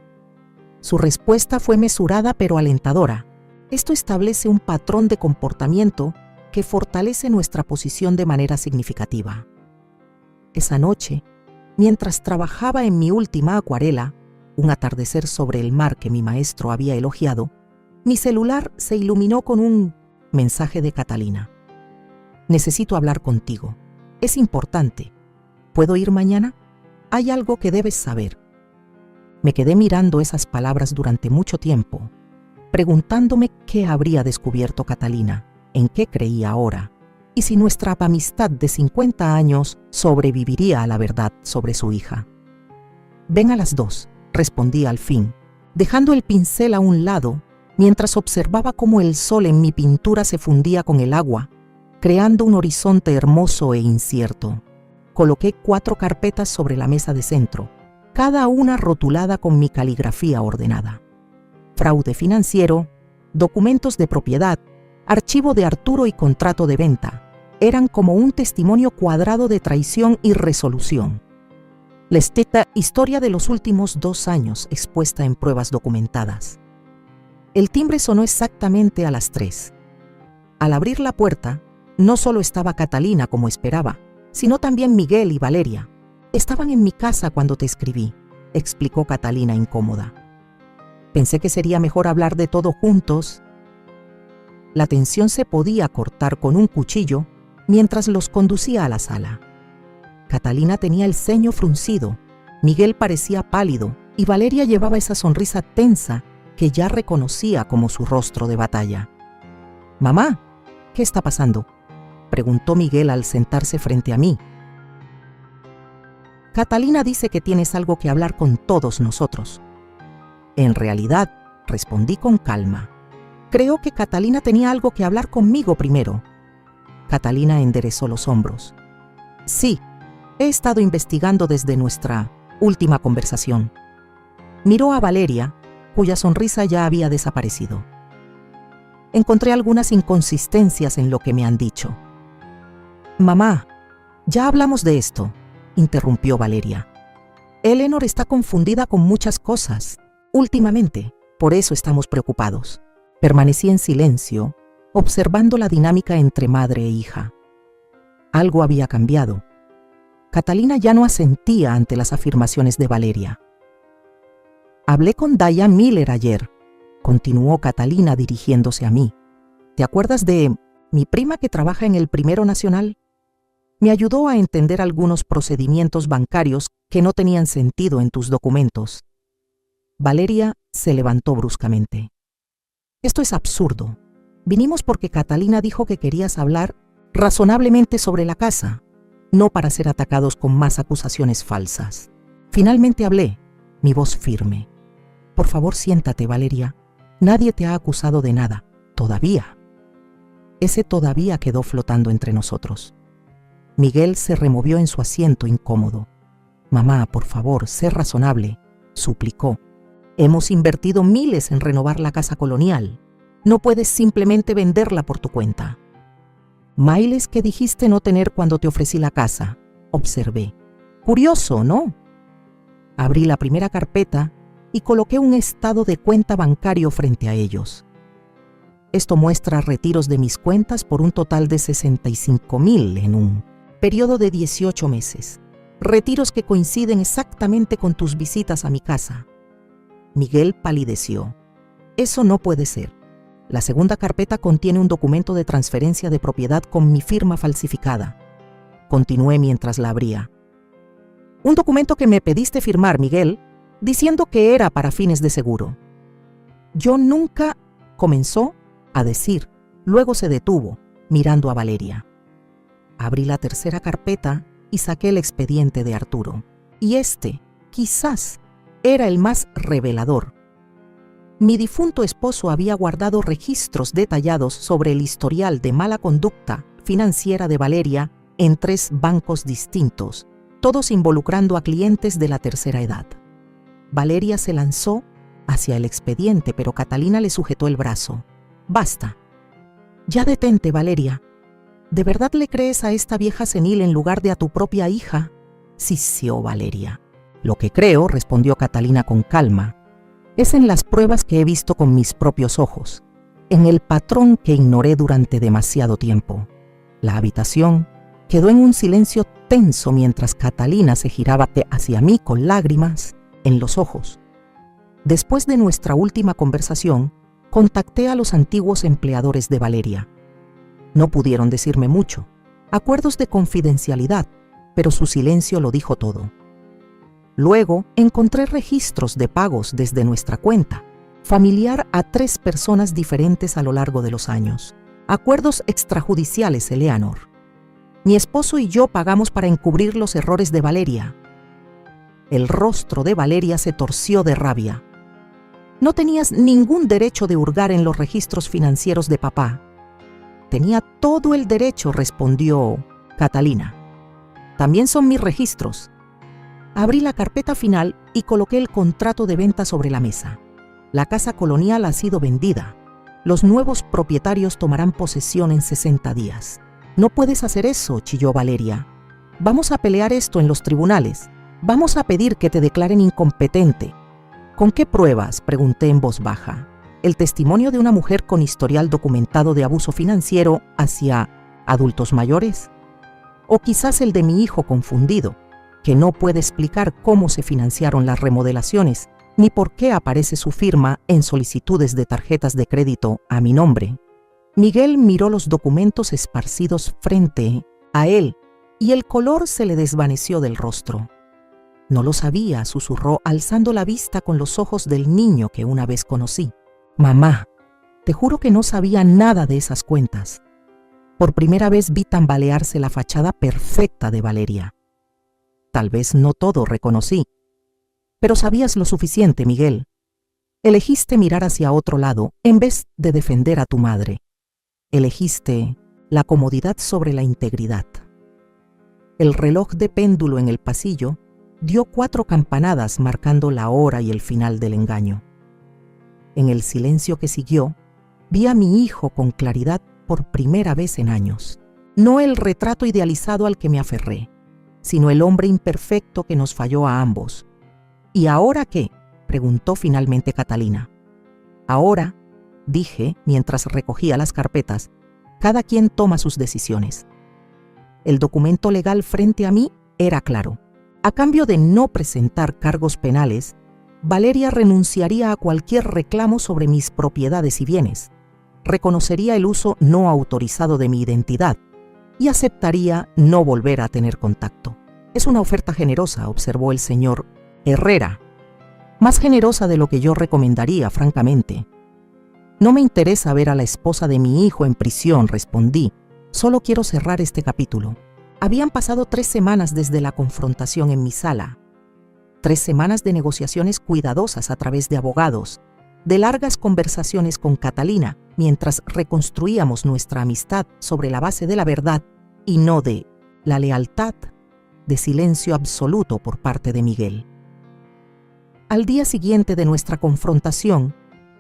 Su respuesta fue mesurada pero alentadora. Esto establece un patrón de comportamiento que fortalece nuestra posición de manera significativa. Esa noche, mientras trabajaba en mi última acuarela, un atardecer sobre el mar que mi maestro había elogiado, mi celular se iluminó con un mensaje de Catalina. Necesito hablar contigo. Es importante. ¿Puedo ir mañana? Hay algo que debes saber. Me quedé mirando esas palabras durante mucho tiempo, preguntándome qué habría descubierto Catalina, en qué creía ahora, y si nuestra amistad de 50 años sobreviviría a la verdad sobre su hija. Ven a las 2, respondí al fin, dejando el pincel a un lado, mientras observaba cómo el sol en mi pintura se fundía con el agua, creando un horizonte hermoso e incierto. Coloqué 4 carpetas sobre la mesa de centro, cada una rotulada con mi caligrafía ordenada. Fraude financiero, documentos de propiedad, archivo de Arturo y contrato de venta. Eran como un testimonio cuadrado de traición y resolución. La historia de los últimos 2 años expuesta en pruebas documentadas. El timbre sonó exactamente a las 3. Al abrir la puerta, no solo estaba Catalina como esperaba, sino también Miguel y Valeria. Estaban en mi casa cuando te escribí, explicó Catalina incómoda. Pensé que sería mejor hablar de todo juntos. La tensión se podía cortar con un cuchillo mientras los conducía a la sala. Catalina tenía el ceño fruncido, Miguel parecía pálido y Valeria llevaba esa sonrisa tensa que ya reconocía como su rostro de batalla. «Mamá, ¿qué está pasando?», preguntó Miguel al sentarse frente a mí. «Catalina dice que tienes algo que hablar con todos nosotros». «En realidad», respondí con calma, «creo que Catalina tenía algo que hablar conmigo primero». Catalina enderezó los hombros. «Sí, he estado investigando desde nuestra última conversación». Miró a Valeria, cuya sonrisa ya había desaparecido. «Encontré algunas inconsistencias en lo que me han dicho». «Mamá, ya hablamos de esto», interrumpió Valeria. «Eleanor está confundida con muchas cosas últimamente, por eso estamos preocupados». Permanecí en silencio, observando la dinámica entre madre e hija. Algo había cambiado. Catalina ya no asentía ante las afirmaciones de Valeria. «Hablé con Diane Miller ayer», continuó Catalina dirigiéndose a mí. «¿Te acuerdas de mi prima que trabaja en el Primero Nacional? Me ayudó a entender algunos procedimientos bancarios que no tenían sentido en tus documentos». Valeria se levantó bruscamente. «Esto es absurdo. Vinimos porque Catalina dijo que querías hablar razonablemente sobre la casa, no para ser atacados con más acusaciones falsas». Finalmente hablé, mi voz firme. «Por favor, siéntate, Valeria. Nadie te ha acusado de nada, todavía». Ese todavía quedó flotando entre nosotros. Miguel se removió en su asiento incómodo. «Mamá, por favor, sé razonable», suplicó. «Hemos invertido miles en renovar la casa colonial. No puedes simplemente venderla por tu cuenta». «Miles que dijiste no tener cuando te ofrecí la casa», observé. «Curioso, ¿no?». Abrí la primera carpeta y coloqué un estado de cuenta bancario frente a ellos. Esto muestra retiros de mis cuentas por un total de 65,000 en un periodo de 18 meses. Retiros que coinciden exactamente con tus visitas a mi casa. Miguel palideció. «Eso no puede ser. La segunda carpeta contiene un documento de transferencia de propiedad con mi firma falsificada». Continué mientras la abría. «Un documento que me pediste firmar, Miguel, diciendo que era para fines de seguro». «Yo nunca», comenzó a decir, luego se detuvo, mirando a Valeria. Abrí la tercera carpeta y saqué el expediente de Arturo. Y este, quizás, era el más revelador. Mi difunto esposo había guardado registros detallados sobre el historial de mala conducta financiera de Valeria en 3 bancos distintos, todos involucrando a clientes de la tercera edad. Valeria se lanzó hacia el expediente, pero Catalina le sujetó el brazo. «Basta. Ya detente, Valeria. ¿De verdad le crees a esta vieja senil en lugar de a tu propia hija?», sisió Valeria. «Lo que creo», respondió Catalina con calma, «es en las pruebas que he visto con mis propios ojos, en el patrón que ignoré durante demasiado tiempo». La habitación quedó en un silencio tenso mientras Catalina se giraba hacia mí con lágrimas en los ojos. Después de nuestra última conversación, contacté a los antiguos empleadores de Valeria. No pudieron decirme mucho, acuerdos de confidencialidad, pero su silencio lo dijo todo. Luego encontré registros de pagos desde nuestra cuenta, familiar a 3 personas diferentes a lo largo de los años. Acuerdos extrajudiciales, Eleanor. Mi esposo y yo pagamos para encubrir los errores de Valeria. El rostro de Valeria se torció de rabia. No tenías ningún derecho de hurgar en los registros financieros de papá. Tenía todo el derecho, respondió Catalina. También son mis registros. Abrí la carpeta final y coloqué el contrato de venta sobre la mesa. La casa colonial ha sido vendida. Los nuevos propietarios tomarán posesión en 60 días. «No puedes hacer eso», chilló Valeria. «Vamos a pelear esto en los tribunales. Vamos a pedir que te declaren incompetente». «¿Con qué pruebas?», pregunté en voz baja. «¿El testimonio de una mujer con historial documentado de abuso financiero hacia adultos mayores? ¿O quizás el de mi hijo confundido, que no puede explicar cómo se financiaron las remodelaciones, ni por qué aparece su firma en solicitudes de tarjetas de crédito a mi nombre?» Miguel miró los documentos esparcidos frente a él y el color se le desvaneció del rostro. «No lo sabía», susurró, alzando la vista con los ojos del niño que una vez conocí. «Mamá, te juro que no sabía nada de esas cuentas». Por primera vez vi tambalearse la fachada perfecta de Valeria. «Tal vez no todo», reconocí. «Pero sabías lo suficiente, Miguel. Elegiste mirar hacia otro lado en vez de defender a tu madre. Elegiste la comodidad sobre la integridad». El reloj de péndulo en el pasillo dio 4 campanadas marcando la hora y el final del engaño. En el silencio que siguió, vi a mi hijo con claridad por primera vez en años. No el retrato idealizado al que me aferré, sino el hombre imperfecto que nos falló a ambos. «¿Y ahora qué?», preguntó finalmente Catalina. «Ahora», dije mientras recogía las carpetas, «cada quien toma sus decisiones». El documento legal frente a mí era claro. A cambio de no presentar cargos penales, Valeria renunciaría a cualquier reclamo sobre mis propiedades y bienes, reconocería el uso no autorizado de mi identidad y aceptaría no volver a tener contacto. «Es una oferta generosa», observó el señor Herrera. «Más generosa de lo que yo recomendaría, francamente». «No me interesa ver a la esposa de mi hijo en prisión», respondí. «Solo quiero cerrar este capítulo». Habían pasado 3 semanas desde la confrontación en mi sala. 3 semanas de negociaciones cuidadosas a través de abogados, de largas conversaciones con Catalina mientras reconstruíamos nuestra amistad sobre la base de la verdad y no de la lealtad, de silencio absoluto por parte de Miguel. Al día siguiente de nuestra confrontación,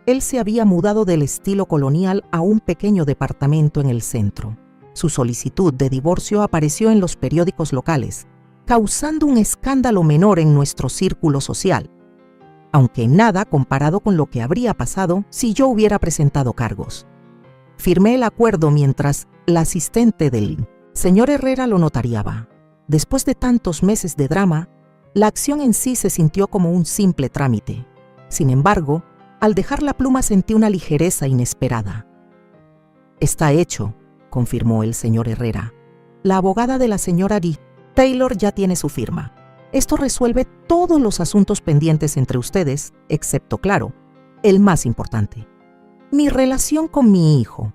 él se había mudado del estilo colonial a un pequeño departamento en el centro. Su solicitud de divorcio apareció en los periódicos locales, causando un escándalo menor en nuestro círculo social, aunque nada comparado con lo que habría pasado si yo hubiera presentado cargos. Firmé el acuerdo mientras la asistente del señor Herrera lo notariaba. Después de tantos meses de drama, la acción en sí se sintió como un simple trámite. Sin embargo, al dejar la pluma sentí una ligereza inesperada. «Está hecho», confirmó el señor Herrera. «La abogada de la señora Taylor ya tiene su firma. Esto resuelve todos los asuntos pendientes entre ustedes, excepto, claro, el más importante: mi relación con mi hijo».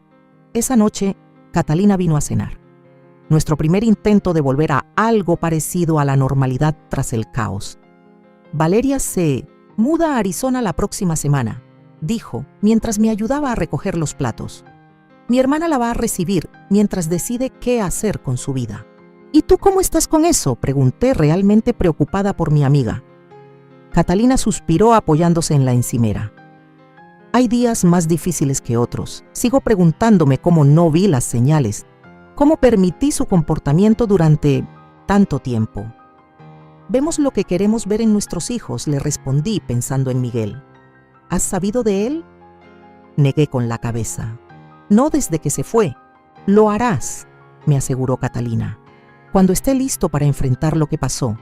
Esa noche, Catalina vino a cenar. nuestro primer intento de volver a algo parecido a la normalidad tras el caos. Valeria se muda a Arizona la próxima semana, dijo mientras me ayudaba a recoger los platos. Mi hermana la va a recibir mientras decide qué hacer con su vida. ¿Y tú cómo estás con eso?, pregunté, realmente preocupada por mi amiga. Catalina suspiró apoyándose en la encimera. Hay días más difíciles que otros. Sigo preguntándome cómo no vi las señales, cómo permití su comportamiento durante tanto tiempo. Vemos lo que queremos ver en nuestros hijos, le respondí pensando en Miguel. ¿Has sabido de él? Negué con la cabeza. No desde que se fue. Lo harás, me aseguró Catalina, cuando esté listo para enfrentar lo que pasó.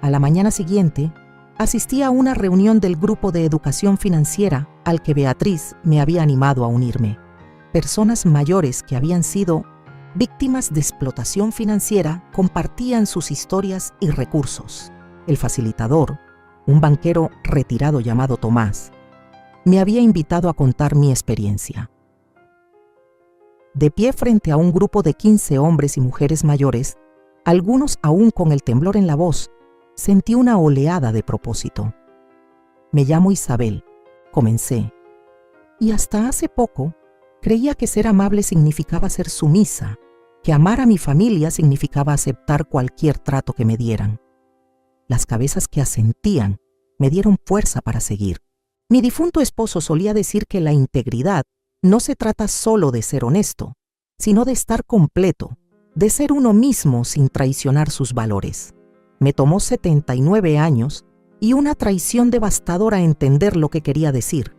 A la mañana siguiente, asistí a una reunión del grupo de educación financiera al que Beatriz me había animado a unirme. Personas mayores que habían sido víctimas de explotación financiera compartían sus historias y recursos. El facilitador, un banquero retirado llamado Tomás, me había invitado a contar mi experiencia. De pie frente a un grupo de 15 hombres y mujeres mayores, algunos aún con el temblor en la voz, sentí una oleada de propósito. Me llamo Isabel, comencé, y hasta hace poco creía que ser amable significaba ser sumisa, que amar a mi familia significaba aceptar cualquier trato que me dieran. Las cabezas que asentían me dieron fuerza para seguir. Mi difunto esposo solía decir que la integridad no se trata solo de ser honesto, sino de estar completo, de ser uno mismo sin traicionar sus valores. Me tomó 79 años y una traición devastadora entender lo que quería decir.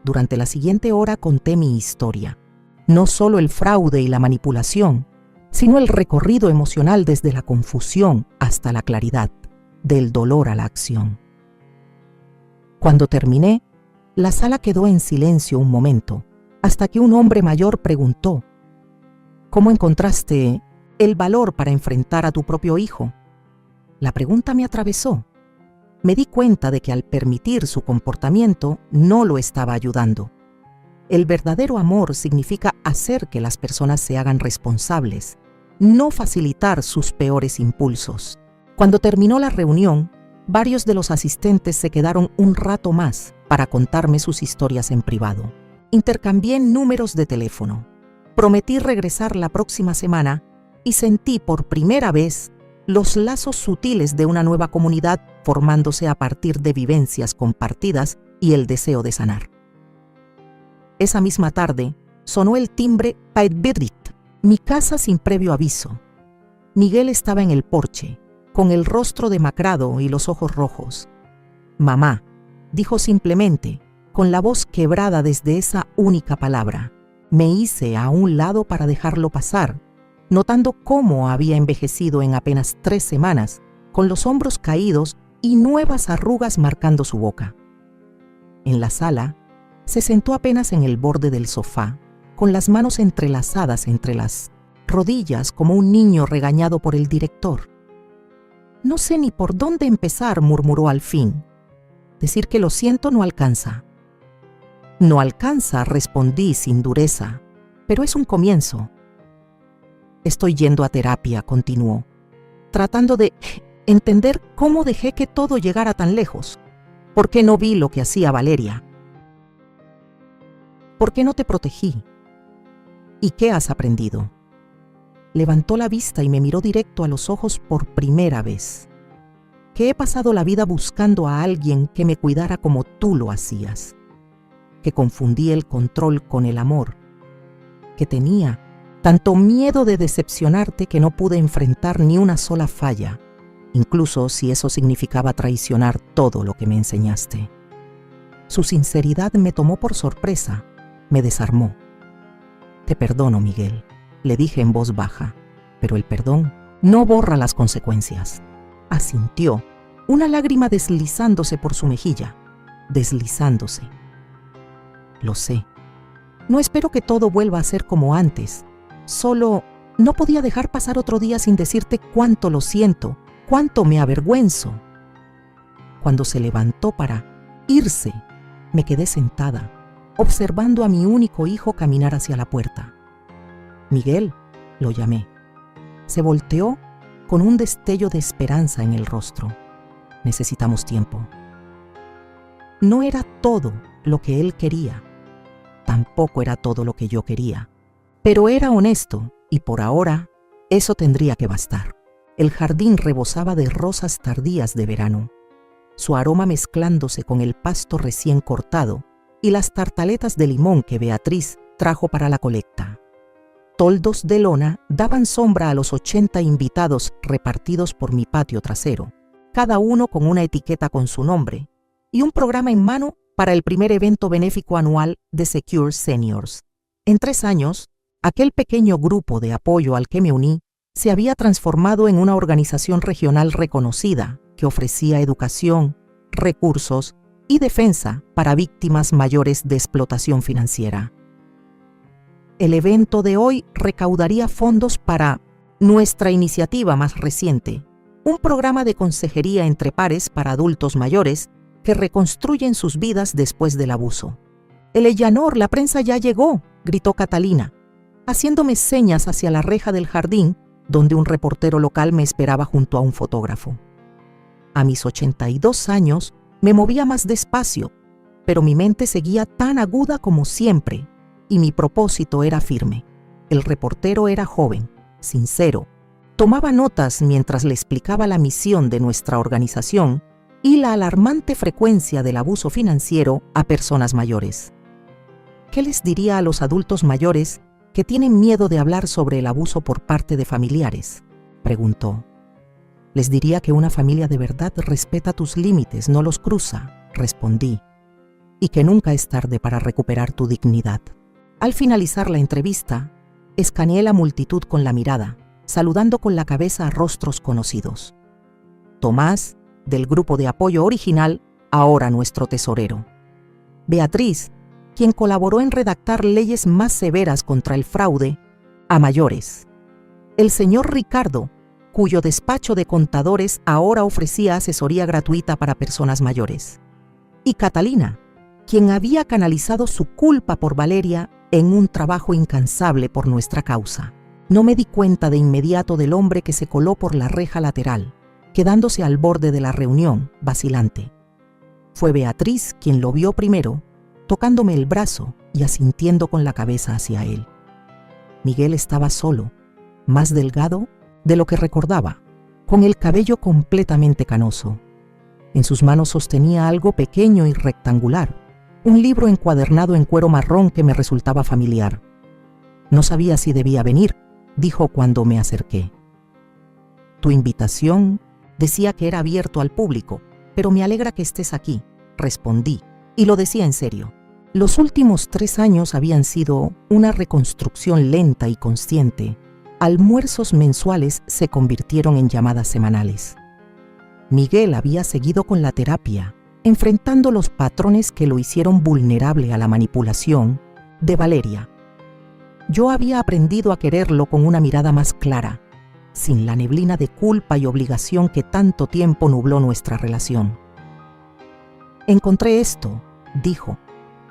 Durante la siguiente hora conté mi historia. No solo el fraude y la manipulación, sino el recorrido emocional desde la confusión hasta la claridad, del dolor a la acción. Cuando terminé, la sala quedó en silencio un momento, hasta que un hombre mayor preguntó: ¿Cómo encontraste el valor para enfrentar a tu propio hijo? La pregunta me atravesó. Me di cuenta de que al permitir su comportamiento no lo estaba ayudando. El verdadero amor significa hacer que las personas se hagan responsables, no facilitar sus peores impulsos. Cuando terminó la reunión, varios de los asistentes se quedaron un rato más para contarme sus historias en privado. Intercambié números de teléfono. Prometí regresar la próxima semana y sentí por primera vez los lazos sutiles de una nueva comunidad formándose a partir de vivencias compartidas y el deseo de sanar. Esa misma tarde sonó el timbre Paetbirdit, mi casa sin previo aviso. Miguel estaba en el porche, con el rostro demacrado y los ojos rojos. «Mamá», dijo simplemente, con la voz quebrada desde esa única palabra. Me hice a un lado para dejarlo pasar, notando cómo había envejecido en apenas 3 semanas, con los hombros caídos y nuevas arrugas marcando su boca. En la sala, se sentó apenas en el borde del sofá, con las manos entrelazadas entre las rodillas como un niño regañado por el director. «No sé ni por dónde empezar», murmuró al fin. «Decir que lo siento no alcanza». «No alcanza», respondí sin dureza, «pero es un comienzo». «Estoy yendo a terapia», continuó, tratando de entender cómo dejé que todo llegara tan lejos. ¿Por qué no vi lo que hacía Valeria? ¿Por qué no te protegí? ¿Y qué has aprendido? Levantó la vista y me miró directo a los ojos por primera vez. Que he pasado la vida buscando a alguien que me cuidara como tú lo hacías. Que confundí el control con el amor. Que tenía tanto miedo de decepcionarte que no pude enfrentar ni una sola falla, incluso si eso significaba traicionar todo lo que me enseñaste. Su sinceridad me tomó por sorpresa, me desarmó. «Te perdono, Miguel», le dije en voz baja, «pero el perdón no borra las consecuencias». Asintió, una lágrima deslizándose por su mejilla, deslizándose. «Lo sé. No espero que todo vuelva a ser como antes. Solo no podía dejar pasar otro día sin decirte cuánto lo siento, cuánto me avergüenzo». Cuando se levantó para irse, me quedé sentada, observando a mi único hijo caminar hacia la puerta. «Miguel», lo llamé. Se volteó con un destello de esperanza en el rostro. Necesitamos tiempo. No era todo lo que él quería. Tampoco era todo lo que yo quería. Pero era honesto y por ahora eso tendría que bastar. El jardín rebosaba de rosas tardías de verano, su aroma mezclándose con el pasto recién cortado y las tartaletas de limón que Beatriz trajo para la colecta. Toldos de lona daban sombra a los 80 invitados repartidos por mi patio trasero, cada uno con una etiqueta con su nombre y un programa en mano para el primer evento benéfico anual de Secure Seniors. En 3 años, aquel pequeño grupo de apoyo al que me uní se había transformado en una organización regional reconocida que ofrecía educación, recursos y defensa para víctimas mayores de explotación financiera. El evento de hoy recaudaría fondos para nuestra iniciativa más reciente, un programa de consejería entre pares para adultos mayores que reconstruyen sus vidas después del abuso. «Eleyanor, la prensa ya llegó», gritó Catalina, haciéndome señas hacia la reja del jardín donde un reportero local me esperaba junto a un fotógrafo. A mis 82 años me movía más despacio, pero mi mente seguía tan aguda como siempre y mi propósito era firme. El reportero era joven, sincero, tomaba notas mientras le explicaba la misión de nuestra organización y la alarmante frecuencia del abuso financiero a personas mayores. ¿Qué les diría a los adultos mayores que tienen miedo de hablar sobre el abuso por parte de familiares?, preguntó. Les diría que una familia de verdad respeta tus límites, no los cruza, respondí, y que nunca es tarde para recuperar tu dignidad. Al finalizar la entrevista, escaneé la multitud con la mirada, saludando con la cabeza a rostros conocidos. Tomás, del grupo de apoyo original, ahora nuestro tesorero. Beatriz, quien colaboró en redactar leyes más severas contra el fraude a mayores. El señor Ricardo, cuyo despacho de contadores ahora ofrecía asesoría gratuita para personas mayores. Y Catalina, quien había canalizado su culpa por Valeria en un trabajo incansable por nuestra causa. No me di cuenta de inmediato del hombre que se coló por la reja lateral, quedándose al borde de la reunión, vacilante. Fue Beatriz quien lo vio primero, tocándome el brazo y asintiendo con la cabeza hacia él. Miguel estaba solo, más delgado de lo que recordaba, con el cabello completamente canoso. En sus manos sostenía algo pequeño y rectangular, un libro encuadernado en cuero marrón que me resultaba familiar. No sabía si debía venir, dijo cuando me acerqué. Tu invitación decía que era abierto al público, pero me alegra que estés aquí, respondí, y lo decía en serio. Los últimos 3 años habían sido una reconstrucción lenta y consciente. Almuerzos mensuales se convirtieron en llamadas semanales. Miguel había seguido con la terapia, enfrentando los patrones que lo hicieron vulnerable a la manipulación de Valeria. Yo había aprendido a quererlo con una mirada más clara, sin la neblina de culpa y obligación que tanto tiempo nubló nuestra relación. Encontré esto, dijo,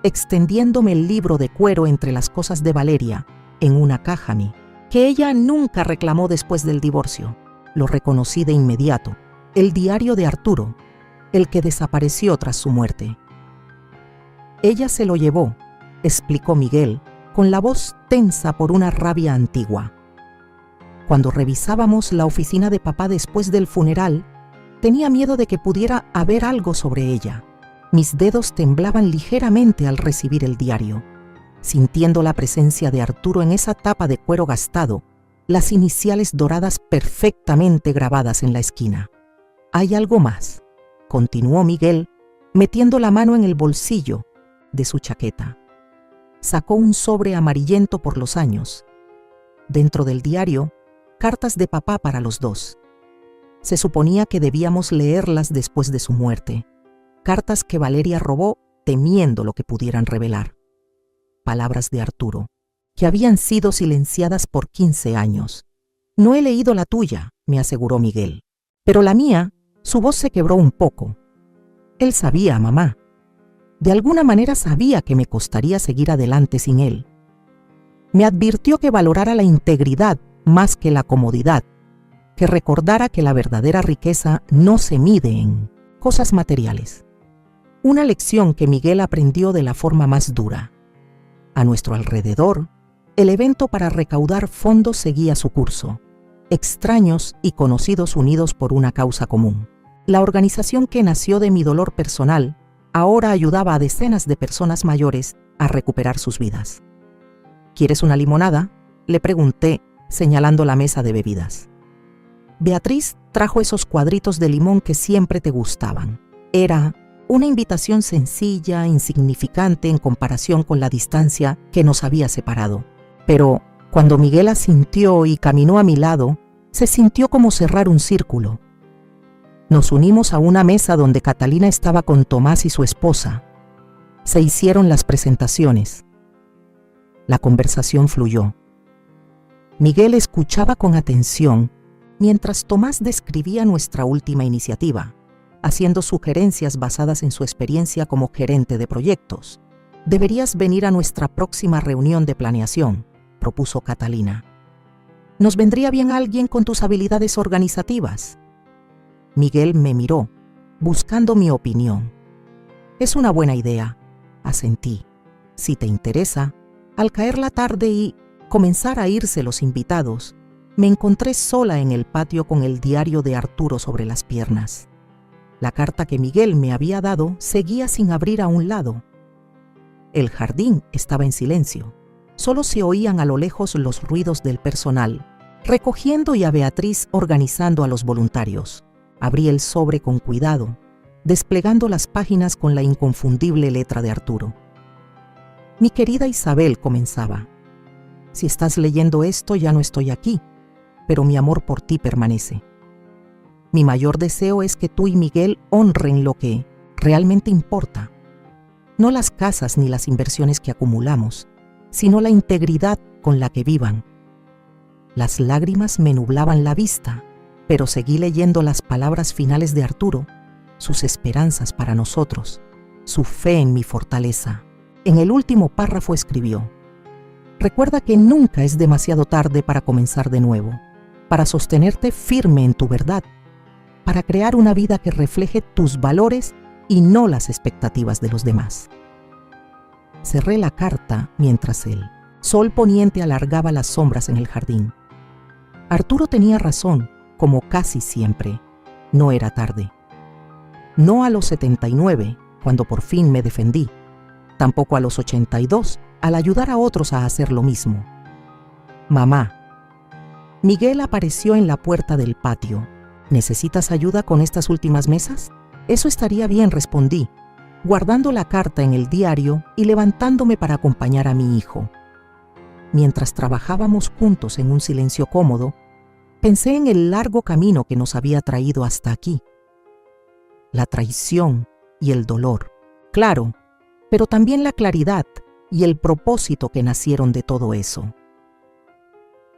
extendiéndome el libro de cuero entre las cosas de Valeria, en una caja que ella nunca reclamó después del divorcio. Lo reconocí de inmediato, el diario de Arturo, el que desapareció tras su muerte. Ella se lo llevó, explicó Miguel, con la voz tensa por una rabia antigua. Cuando revisábamos la oficina de papá después del funeral, tenía miedo de que pudiera haber algo sobre ella. Mis dedos temblaban ligeramente al recibir el diario, sintiendo la presencia de Arturo en esa tapa de cuero gastado, las iniciales doradas perfectamente grabadas en la esquina. «Hay algo más», continuó Miguel, metiendo la mano en el bolsillo de su chaqueta. Sacó un sobre amarillento por los años. Dentro del diario, cartas de papá para los dos. Se suponía que debíamos leerlas después de su muerte. Cartas que Valeria robó temiendo lo que pudieran revelar. Palabras de Arturo, que habían sido silenciadas por 15 años. «No he leído la tuya», me aseguró Miguel. Pero la mía, su voz se quebró un poco. Él sabía, mamá. De alguna manera sabía que me costaría seguir adelante sin él. Me advirtió que valorara la integridad más que la comodidad, que recordara que la verdadera riqueza no se mide en cosas materiales. Una lección que Miguel aprendió de la forma más dura. A nuestro alrededor, el evento para recaudar fondos seguía su curso. Extraños y conocidos unidos por una causa común. La organización que nació de mi dolor personal ahora ayudaba a decenas de personas mayores a recuperar sus vidas. ¿Quieres una limonada?, le pregunté, señalando la mesa de bebidas. Beatriz trajo esos cuadritos de limón que siempre te gustaban. Era una invitación sencilla, insignificante en comparación con la distancia que nos había separado. Pero cuando Miguel asintió y caminó a mi lado, se sintió como cerrar un círculo. Nos unimos a una mesa donde Catalina estaba con Tomás y su esposa. Se hicieron las presentaciones. La conversación fluyó. Miguel escuchaba con atención mientras Tomás describía nuestra última iniciativa, haciendo sugerencias basadas en su experiencia como gerente de proyectos. «Deberías venir a nuestra próxima reunión de planeación», propuso Catalina. «Nos vendría bien alguien con tus habilidades organizativas». Miguel me miró, buscando mi opinión. «Es una buena idea», asentí. «Si te interesa». Al caer la tarde y comenzar a irse los invitados, me encontré sola en el patio con el diario de Arturo sobre las piernas. La carta que Miguel me había dado seguía sin abrir a un lado. El jardín estaba en silencio. Solo se oían a lo lejos los ruidos del personal, recogiendo y a Beatriz organizando a los voluntarios. Abrí el sobre con cuidado, desplegando las páginas con la inconfundible letra de Arturo. «Mi querida Isabel», comenzaba, «si estás leyendo esto ya no estoy aquí, pero mi amor por ti permanece. Mi mayor deseo es que tú y Miguel honren lo que realmente importa. No las casas ni las inversiones que acumulamos, sino la integridad con la que vivan». Las lágrimas me nublaban la vista, pero seguí leyendo las palabras finales de Arturo, sus esperanzas para nosotros, su fe en mi fortaleza. En el último párrafo escribió: «Recuerda que nunca es demasiado tarde para comenzar de nuevo, para sostenerte firme en tu verdad, para crear una vida que refleje tus valores y no las expectativas de los demás». Cerré la carta mientras el sol poniente alargaba las sombras en el jardín. Arturo tenía razón, como casi siempre. No era tarde. No a los 79, cuando por fin me defendí. Tampoco a los 82, al ayudar a otros a hacer lo mismo. «Mamá». Miguel apareció en la puerta del patio. «¿Necesitas ayuda con estas últimas mesas?». «Eso estaría bien», respondí, guardando la carta en el diario y levantándome para acompañar a mi hijo. Mientras trabajábamos juntos en un silencio cómodo, pensé en el largo camino que nos había traído hasta aquí. La traición y el dolor, claro, pero también la claridad y el propósito que nacieron de todo eso.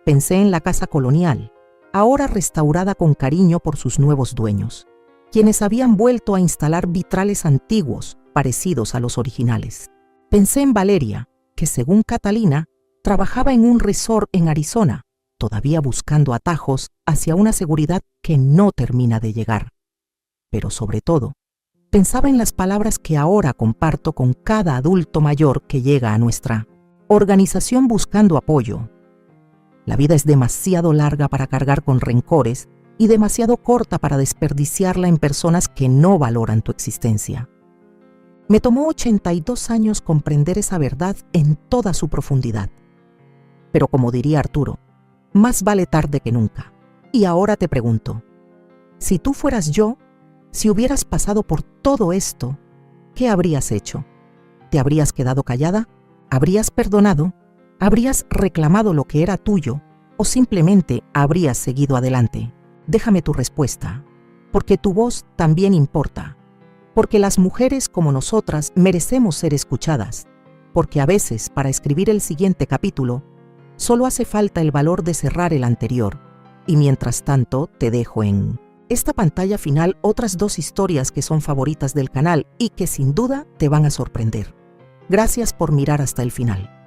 Pensé en la casa colonial, ahora restaurada con cariño por sus nuevos dueños, quienes habían vuelto a instalar vitrales antiguos parecidos a los originales. Pensé en Valeria, que según Catalina, trabajaba en un resort en Arizona, todavía buscando atajos hacia una seguridad que no termina de llegar. Pero sobre todo, pensaba en las palabras que ahora comparto con cada adulto mayor que llega a nuestra organización buscando apoyo. La vida es demasiado larga para cargar con rencores y demasiado corta para desperdiciarla en personas que no valoran tu existencia. Me tomó 82 años comprender esa verdad en toda su profundidad. Pero como diría Arturo, más vale tarde que nunca. Y ahora te pregunto, si tú fueras yo, si hubieras pasado por todo esto, ¿qué habrías hecho? ¿Te habrías quedado callada? ¿Habrías perdonado? ¿Habrías reclamado lo que era tuyo? ¿O simplemente habrías seguido adelante? Déjame tu respuesta, porque tu voz también importa, porque las mujeres como nosotras merecemos ser escuchadas, porque a veces para escribir el siguiente capítulo, solo hace falta el valor de cerrar el anterior. Y mientras tanto, te dejo en esta pantalla final otras 2 historias que son favoritas del canal y que sin duda te van a sorprender. Gracias por mirar hasta el final.